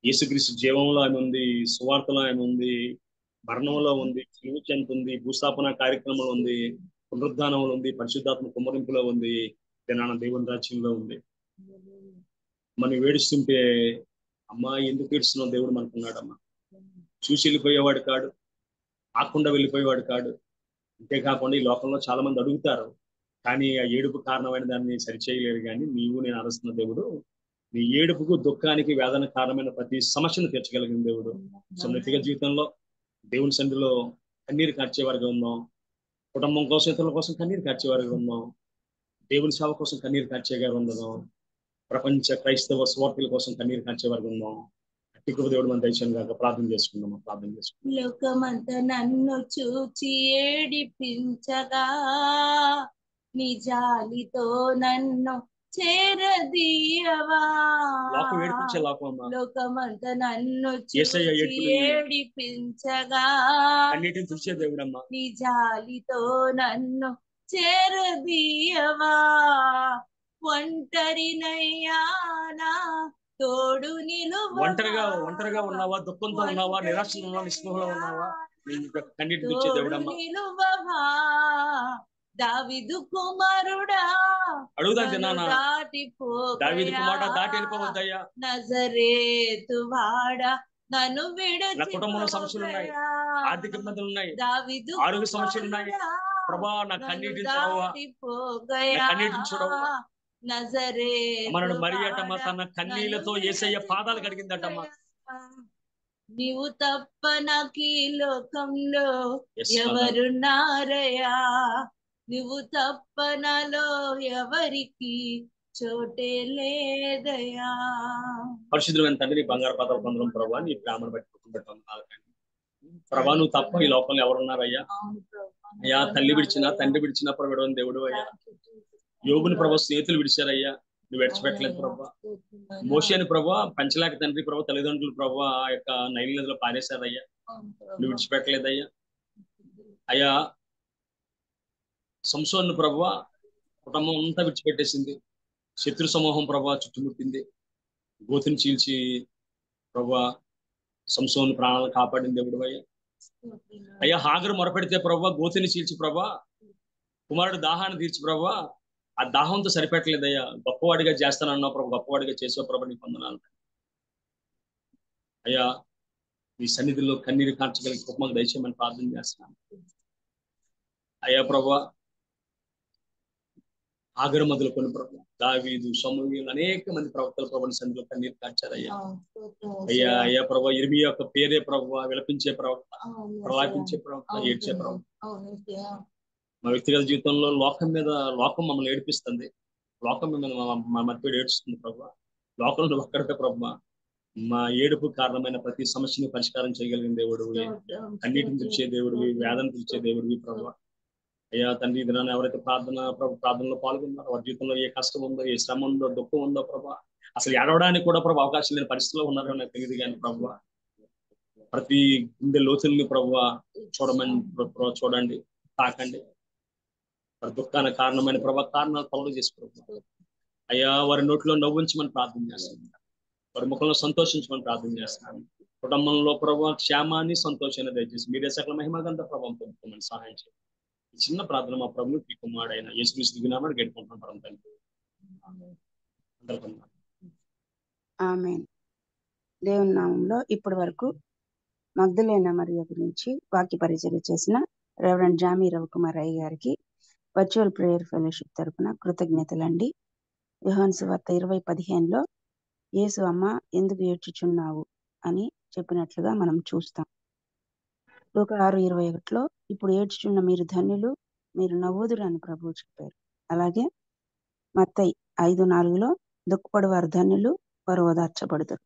యేసుక్రీస్తు జీవంలో ఆమె ఉంది, సువార్తలో ఆమె ఉంది, మరణంలో ఉంది, జీవిత ఉంది, భూస్థాపన కార్యక్రమంలో ఉంది. పునరుద్ధానంలో ఉంది, పరిశుద్ధాత్మ కుమ్మరింపులో ఉంది, దినాన దేవుని రాజ్యంలో ఉంది. మనం ఏడుస్తుంటే అమ్మా ఎందుకు ఏడుస్తున్నావు దేవుడు మనకున్నాడమ్మా. చూసి వెళ్ళిపోయేవాడు కాడు, ఆకుండా వెళ్ళిపోయేవాడు కాడు. అంతేకాకుండా ఈ లోకంలో చాలా మంది అడుగుతారు, కానీ ఆ ఏడుపు కారణమైన దాన్ని సరిచేయలేరు. కానీ నీవు నేను అరుస్తున్న దేవుడు నీ ఏడుపుకు, దుఃఖానికి, వేదన కారణమైన ప్రతి సమస్యను తీర్చగలిగిన దేవుడు. సో వ్యక్తిగత జీవితంలో దేవుని సన్నిధిలో కన్నీరు కార్చేవారుగా ఉన్నాం, కుటుంబం కోసం, ఇతరుల కోసం కన్నీరు కార్చేవారుగా ఉన్నాం, దేవుని సేవ కోసం కన్నీరు కార్చేగా ఉండదాం, ప్రపంచ క్రైస్తవ స్వార్థుల కోసం కన్నీరు కార్చేవారుగా ఉన్నాం. అట్టి కృప దేవుడు మన దయచేయను గాక. ప్రార్థన చేసుకుందాం. లోకమంతా నన్ను చూచి ఏడిపించగా నీ జాలితో నన్ను చేరదీయవా. లోకమంతా నన్ను చూచి ఏడిపించగా నీ జాలితో నన్ను చేరదీయవా. ఒంటరినయ్యానా తోడు నిలువ. ఒంటరిగా ఉన్నావా, దుఃఖంతో ఉన్నావా, నిరాశలో ఉన్నావా, నిస్పృహలో ఉన్నావా, కన్నీటి తెచ్చే దేవుడమ్మా. దావీదు కుమారుడా అడుగుదాం తిన్నానా, దావీదు కుమారుడా దాటి వెళ్ళిపోవద్దయ్యా. నజరేతు వాడా నన్ను విడిచి. నా కుటుంబంలో సమస్యలు ఉన్నాయి, ఆర్థిక ఇబ్బందులు ఉన్నాయి, ఆరోగ్య సమస్యలు ఉన్నాయి ప్రభా. నా కన్నీటిని చూడవా. మనడు మరియటమ్మ తన కన్నీళ్లతో యేసయ్య పాదాలు కడిగిందటమ్మా. నీవు తప్ప నాకు ఈ లోకంలో ఎవరున్నారయ్యా, నువ్వు తప్ప నాలో ఎవరికి చోటే లేదయ్యా. పరిశుద్ధమైన తండ్రి, బంగారు పాదాలు పొందడం ప్రభా, నీ ప్రేమను బట్టి ప్రభా. నువ్వు తప్ప ఈ లోకంలో ఎవరున్నారయ్యా. అయ్యా తల్లి విడిచినా తండ్రి విడిచినా ప్రభు దేవుడు అయ్యా. యోగుని ప్రభా స్నేహితులు విడిచారయ్యా, నువ్వు విడిచిపెట్టలేదు ప్రభా. మోషేని ప్రభా పంచలేక తండ్రి ప్రభా తల్లిదండ్రులు ప్రభా ఆ యొక్క నైల్ నదిలో పారేశారయ్యా, నువ్వు విడిచిపెట్టలేదయ్యా. అయ్యా సంసోను ప్రభా కుటుంబం అంతా విడిచిపెట్టేసింది, శత్రు సమూహం ప్రభా చుట్టుముట్టింది, గోతిని చీల్చి ప్రభా సంసోను ప్రాణాలను కాపాడింది దేవుడు అయ్యా. అయ్యా హాగరు మొరపెడితే ప్రభా గోతిని చీల్చి ప్రభా కుమారుడు దాహాన్ని తీర్చి ప్రభా ఆ దాహంతో సరిపెట్టలేదయ్యా. గొప్పవాడిగా చేస్తానన్నావు ప్రభు, గొప్పవాడిగా చేసే ప్రభు నీకు వందనాలు అయ్యా. నీ సన్నిధిలో కన్నీరు కార్చగలిగి కుటుంబానికి దయచేయమని ప్రార్థన చేస్తున్నాను అయ్యా. ప్రభా ఆగరు మొదలుకొని ప్రభు దావీదు, సమూయేలు అనేక మంది ప్రవక్తల ప్రభుని సన్నిధిలో కన్నీరు కార్చారయ్యా. అయ్యా అయ్యా ప్రభా ఇర్మియా యొక్క పేరే ప్రభు విలపించే ప్రవక్త, ప్రలాపించే ప్రవక్త, ఏడ్చే ప్రవక్త. మా వ్యక్తిగత జీవితంలో లోకం మమ్మల్ని ఏడిపిస్తుంది, లోకం మిమ్మల్ని మా మధ్య ఏడుస్తుంది ప్రభు. లోకంలో ఒక్కడికే ప్రభు మా ఏడుపు కారణమైన ప్రతి సమస్యని పరిష్కారం చేయగలిగిన దేవుడు, కన్నీటిని తెచ్చే దేవుడివి, వేదన తెచ్చే దేవుడివి ప్రభు. అయ్యా తండ్రి దినాన్ని ఎవరైతే ప్రార్థనలో పాల్గొన్నారో వారి జీవితంలో ఏ కష్టం ఉందో, ఏ శ్రమ ఉందో, దుఃఖం ఉందో ప్రభు, అసలు ఏడవడానికి కూడా ప్రభు అవకాశం లేని పరిస్థితిలో ఉన్నారో నాకు తెలియదు కానీ ప్రభు ప్రతి గుండె లోతుల్ని ప్రభు చూడండి, తాకండి. వారి దుఃఖానికి కారణమైన ప్రభా కారణాలు పనులు చేసి ప్రభు అయ్యా వారి నోట్లో నవ్వుంచమని ప్రార్థన చేస్తున్నాను, వారి ముఖంలో సంతోషించమని ప్రార్థన చేస్తున్నాను. కుటుంబంలో ప్రభు క్షేమాన్ని సంతోషాన్ని దయచేసి మీరే సకల మహిమగంత ప్రభావం పొందుకోమని సహాయం చేయండి. చిన్న ప్రార్థన మా ప్రభు ఈ కుమారుడైన యేసుక్రీస్తు దినామని గడుపుకుంటున్నాం పరం తండ్రి. ఆమేన్. దేవుని నామంలో ఇప్పటి వరకు మగ్దలేనా మరియ గురించి వాక్య పరిచర్య చేసిన రెవరెండ్ జామీ రవికుమార్ అయ్య గారికి వర్చువల్ ప్రేయర్ ఫెలోషిప్ తరపున కృతజ్ఞతలండి. యోహాను సువార్త 20:15 యేసు అమ్మ ఎందుకు ఏడ్చుచున్నావు అని చెప్పినట్లుగా మనం చూస్తాం. లూకా 6:21 ఇప్పుడు ఏడ్చుచున్న మీరు ధన్యులు, మీరు నవ్వుదురు అని ప్రభువు చెప్పారు. అలాగే మత్తయి 5:4 దుఃఖపడు వారు ధన్యులు, వారు ఓదార్చబడుతారు.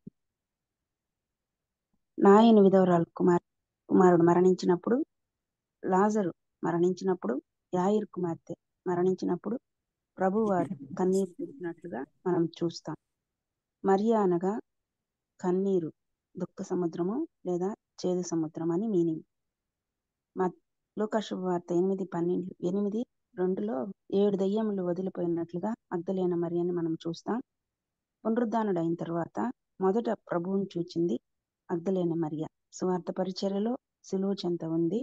నాయని విధవరాలు కుమారుడు మరణించినప్పుడు, లాజరు మరణించినప్పుడు, యాయిరు కుమార్తె మరణించినప్పుడు ప్రభు వారు కన్నీరు తీసినట్లుగా మనం చూస్తాం. మరియా అనగా కన్నీరు, దుఃఖ సముద్రము లేదా చేదు సముద్రం అని మీనింగ్. లూకా శుభవార్త 8:2 7 దెయ్యములు వదిలిపోయినట్లుగా మగ్దలేన మరియని మనం చూస్తాం. పునరుద్ధానుడు అయిన తర్వాత మొదట ప్రభువుని చూచింది మగ్దలేన మరియ. సువార్త పరిచర్యలో సిలువ చెంత ఉంది.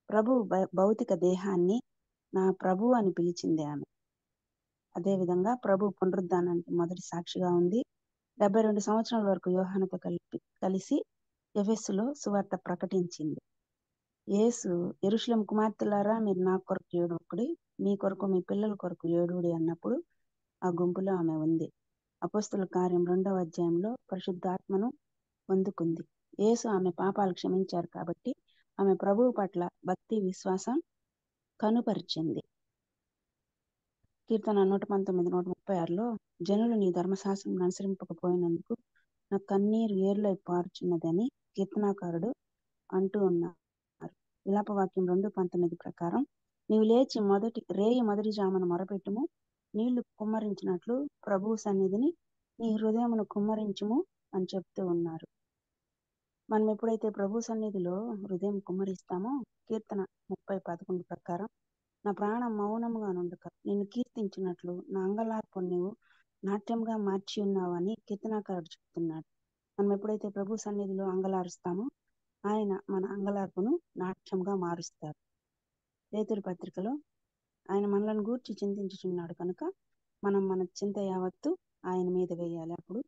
ప్రభు భౌతిక దేహాన్ని నా ప్రభు అని పిలిచింది ఆమె. అదేవిధంగా ప్రభు పునరుద్ధానానికి మొదటి సాక్షిగా ఉంది. 72 సంవత్సరాల వరకు యోహానుతో కలిసి ఎఫెసులో సువార్త ప్రకటించింది. యేసు యెరూషలేము కుమార్తెలారా మీరు నా కొరకు ఏడుకుడి, మీ కొరకు మీ పిల్లల కొరకు ఏడుడి అన్నప్పుడు ఆ గుంపులో ఆమె ఉంది. అపోస్తలుల కార్యం 2వ అధ్యాయంలో పరిశుద్ధాత్మను పొందుకుంది. యేసు ఆమె పాపాలు క్షమించారు కాబట్టి ఆమె ప్రభువు పట్ల భక్తి విశ్వాసం కనుపరిచింది. కీర్తన 119, 136లో జనులు నీ ధర్మశాస్త్రం అనుసరింపకపోయినందుకు నా కన్నీరు ఏర్లై పారుచున్నదని కీర్తనాకారుడు అంటూ ఉన్నారు. విలాపవాక్యం 2:19 ప్రకారం నీవు లేచి మొదటి జామున మొరపెట్టుము, నీళ్లు కుమ్మరించినట్లు ప్రభువు సన్నిధిని నీ హృదయమును కుమ్మరించుము అని చెప్తూ ఉన్నారు. మనం ఎప్పుడైతే ప్రభు సన్నిధిలో హృదయం కుమ్మరిస్తామో కీర్తన 30:11 ప్రకారం నా ప్రాణం మౌనముగా నుండక నిన్ను కీర్తించినట్లు నా అంగలార్పును నీవు నాట్యంగా మార్చి ఉన్నావు అని కీర్తనాకారుడు చెప్తున్నాడు. మనం ఎప్పుడైతే ప్రభు సన్నిధిలో అంగలారుస్తామో ఆయన మన అంగలార్పును నాట్యంగా మారుస్తారు. పేతురు పత్రికలో ఆయన మనలను గూర్చి చింతించుచున్నాడు కనుక మనం మన చింత యావత్తు ఆయన మీద వేయాలి, అప్పుడు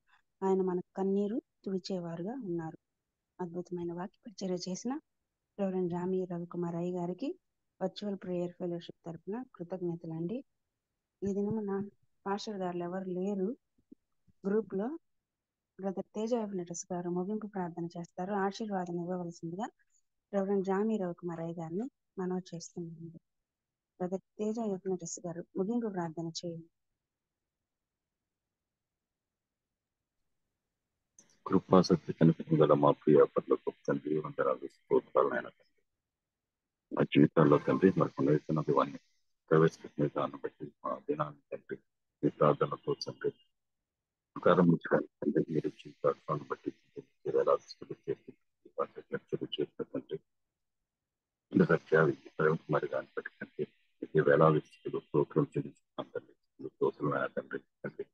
ఆయన మన కన్నీరు తుడిచేవారుగా ఉన్నారు. అద్భుతమైన వాక్య పరిచర్య చేసిన రెవరెండ్ జామీ రవికుమార్ అయ్య గారికి వర్చువల్ ప్రేయర్ ఫెలోషిప్ తరఫున కృతజ్ఞతలండి. ఈ దినమున పాస్టర్ గారు ఎవరు లేరు గ్రూప్ లో. బ్రదర్ తేజ ఎఫ్నెటస్ గారు ముగింపు ప్రార్థన చేస్తారు. ఆశీర్వాదం ఇవ్వవలసిందిగా రెవరెండ్ జామీ రవికుమార్ అయ్య గారిని మనవి చేస్తున్నాను. బ్రదర్ తేజ ఎఫ్నెటస్ గారు ముగింపు ప్రార్థన చేయండి. కృపా సత్య కనిపించిన గల మా ప్రియ పట్లకు తండ్రి వందనాలు స్తోత్రాలైన మా జీవితాల్లో తండ్రి మరి కొనవేస్తున్నది వాడిని ప్రవేశపెట్టిన విధానం బట్టి మా దినాన్ని తండ్రి మీ ప్రార్థనతో తండ్రి ప్రారంభించడానికి తండ్రి మీరు జీవితాన్ని బట్టి ఎలా చేసి లక్ష్యాలు చేసిన తండ్రి మరి దాన్ని బట్టి తండ్రి మీకు వేలా విస్తులు స్తోత్రం చెల్లిస్తున్నాం తండ్రి. స్తోత్రమైన తండ్రి తండ్రి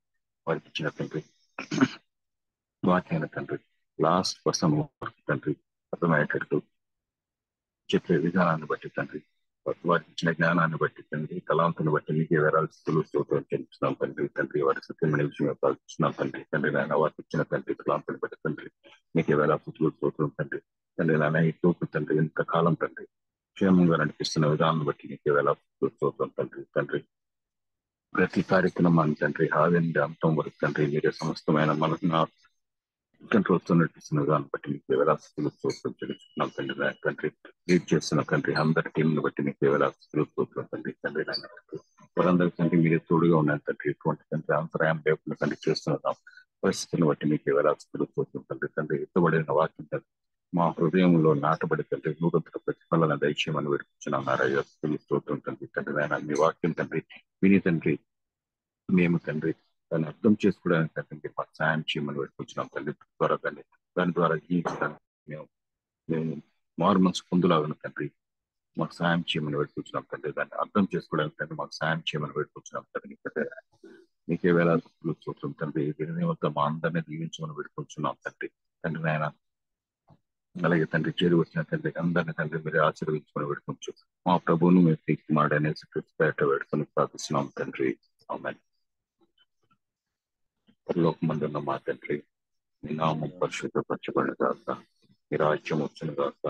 వారికి ఇచ్చిన తండ్రి వాక్యాన్ని తండ్రి లాస్ట్ పర్సన్ తండ్రి అర్థమయ్యేటట్టు చెప్పే విధానాన్ని బట్టి తండ్రి వారికి ఇచ్చిన జ్ఞానాన్ని బట్టి తండ్రి తలాంతుని బట్టి మీకే వేరాల్సిస్తులు స్తోత్రం చెల్లిస్తున్నాం తండ్రి తండ్రి వారి సత్యమైన విషయం పాల్చున్నాం తండ్రి తండ్రి నాయన వారికి ఇచ్చిన తండ్రి తలాంతుని బట్టి తండ్రి మీకే వేరాల్సిస్తులు స్తోత్రం తండ్రి తండ్రి నాయన ఈ తోపు తండ్రి ఇంతకాలం తండ్రి క్షేమంగా నడిపిస్తున్న విధానాన్ని బట్టి మీకే వేరాల్సిస్తులు స్తోత్రం తండ్రి తండ్రి ప్రతి కార్యక్రమాన్ని తండ్రి ఆది అంతం వరకు తండ్రి మీరే సమస్తమైన మన కంట్రోల్స్ నడిపిస్తున్న దాన్ని బట్టి మీకు వేలాస్తులు స్తోత్రం చెల్లిస్తున్నాం తండ్రి. తండ్రి లీడ్ చేస్తున్న తండ్రి అందరి టీంని బట్టి మీకు వేలాస్తులు స్తోత్రం తండ్రి తండ్రి వారందరి తండ్రి మీరే తోడుగా ఉన్నారు తండ్రి. ఇటువంటి తండ్రి అంతరాయం లేకుండా తండ్రి చేస్తున్నాం పరిస్థితులను బట్టి మీకు వేలాస్తులు స్తోత్రం తండ్రి తండ్రి ఎత్తబడిన వాక్యం తండ్రి మా హృదయంలో నాటబడి తండ్రి నూతన ప్రతిఫలన దైత్యమని విడిపించిన నారాయణ స్తోత్రం తండ్రి తండ్రి నాయన మీ వాక్యం తండ్రి విని తండ్రి మేము తండ్రి దాన్ని అర్థం చేసుకోవడానికి తండ్రి మాకు సాయం చేయమని పెట్టుకుంటున్నాం తండ్రి. ద్వారా తండ్రి దాని ద్వారా జీవించడానికి మేము మారు మనసు పొందులాగా తండ్రి మాకు సాయం చేయమని పెట్టుకుంటున్నాం తండ్రి. దాన్ని అర్థం చేసుకోవడానికి తండ్రి మాకు సాయం చేయమని పెట్టుకుంటున్నాం తండ్రి. మీకే వేళ చూస్తాం తండ్రి దీనివల్ల మా అందరినీ దీవించమని పెట్టుకుంటున్నాం తండ్రి తండ్రి నాయన. అలాగే తండ్రి చేరి వచ్చిన తండ్రి అందరినీ తండ్రి మీరు ఆశీర్వదించమని పెట్టుకోవచ్చు. మా ప్రభువును మీరు తీర్చి మాడనేసి పెట్టుకొని ప్రార్థిస్తున్నాం తండ్రి. ఆమేన్. పరలోకమందున్న మా తండ్రి మీ నామం పరిశుద్ధపరచబడిన గాక, మీ రాజ్యం వచ్చిన గాక,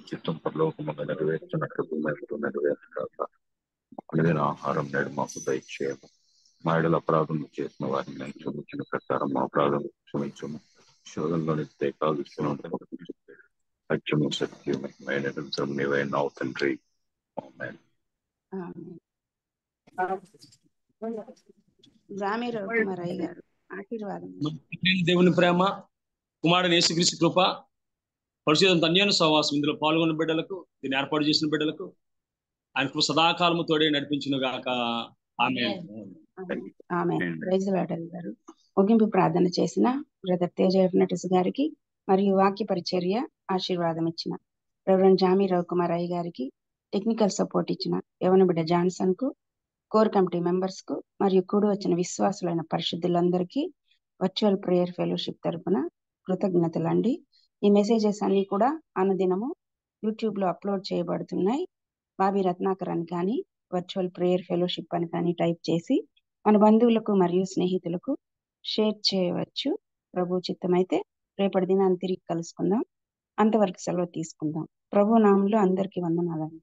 చిత్తం పరలోకమందు నెరవేర్చినట్లు భూమిలో నెరవేర్చు గాక. అనుదిన ఆహారం నేడు మాకు దయచేయము. మా ఎడల అపరాధం చేసిన వారిని నేను క్షమించిన ప్రకారం మా అపరాధం క్షమించము. శోధనలోని కాలుష్యం సత్యము సత్యము నీవైనావు తండ్రి. ఆమేన్. జామీ రవికుమార్ అయ్య గారు ఆశీర్వాదం. దేవుని ప్రేమ, కుమారుడు యేసుక్రీస్తు కృప, పరిశుద్ధ అన్యోన్య సహవాసం ఇందులో పాల్గొన్న బిడ్డలకు, దీన్ని ఏర్పాటు చేసిన బిడ్డలకు ఆయన కృప సదాకాలము తోడే నడిపించును గాక. ఆమేన్. ఆమేన్. ప్రైజ్ లార్డ్ గారు ముగింపు ప్రార్థన చేసిన బ్రదర్ తేజ ఎఫ్నెటస్ గారికి మరియు వాక్య పరిచర్య ఆశీర్వాదం ఇచ్చిన రెవరెండ్ జామీ రవికుమార్ అయ్య గారికి, టెక్నికల్ సపోర్ట్ ఇచ్చిన యవన బిడ్డ జాన్సన్ కు, కోర్ కమిటీ మెంబర్స్ కు మరియు కూడి వచ్చిన విశ్వాసులైన పరిశుద్ధులందరికీ వర్చువల్ ప్రేయర్ ఫెలోషిప్ తరఫున కృతజ్ఞతలండి. ఈ మెసేజెస్ అన్ని కూడా అనుదినము యూట్యూబ్ లో అప్లోడ్ చేయబడుతున్నాయి. బాబీ రత్నాకర్ అని కానీ వర్చువల్ ప్రేయర్ ఫెలోషిప్ అని కానీ టైప్ చేసి మన బంధువులకు మరియు స్నేహితులకు షేర్ చేయవచ్చు. ప్రభు చిత్తమైతే రేపటి దినాన్ని తిరిగి కలుసుకుందాం. అంతవరకు సెలవు తీసుకుందాం. ప్రభు నామంలో అందరికీ వందనాలండి.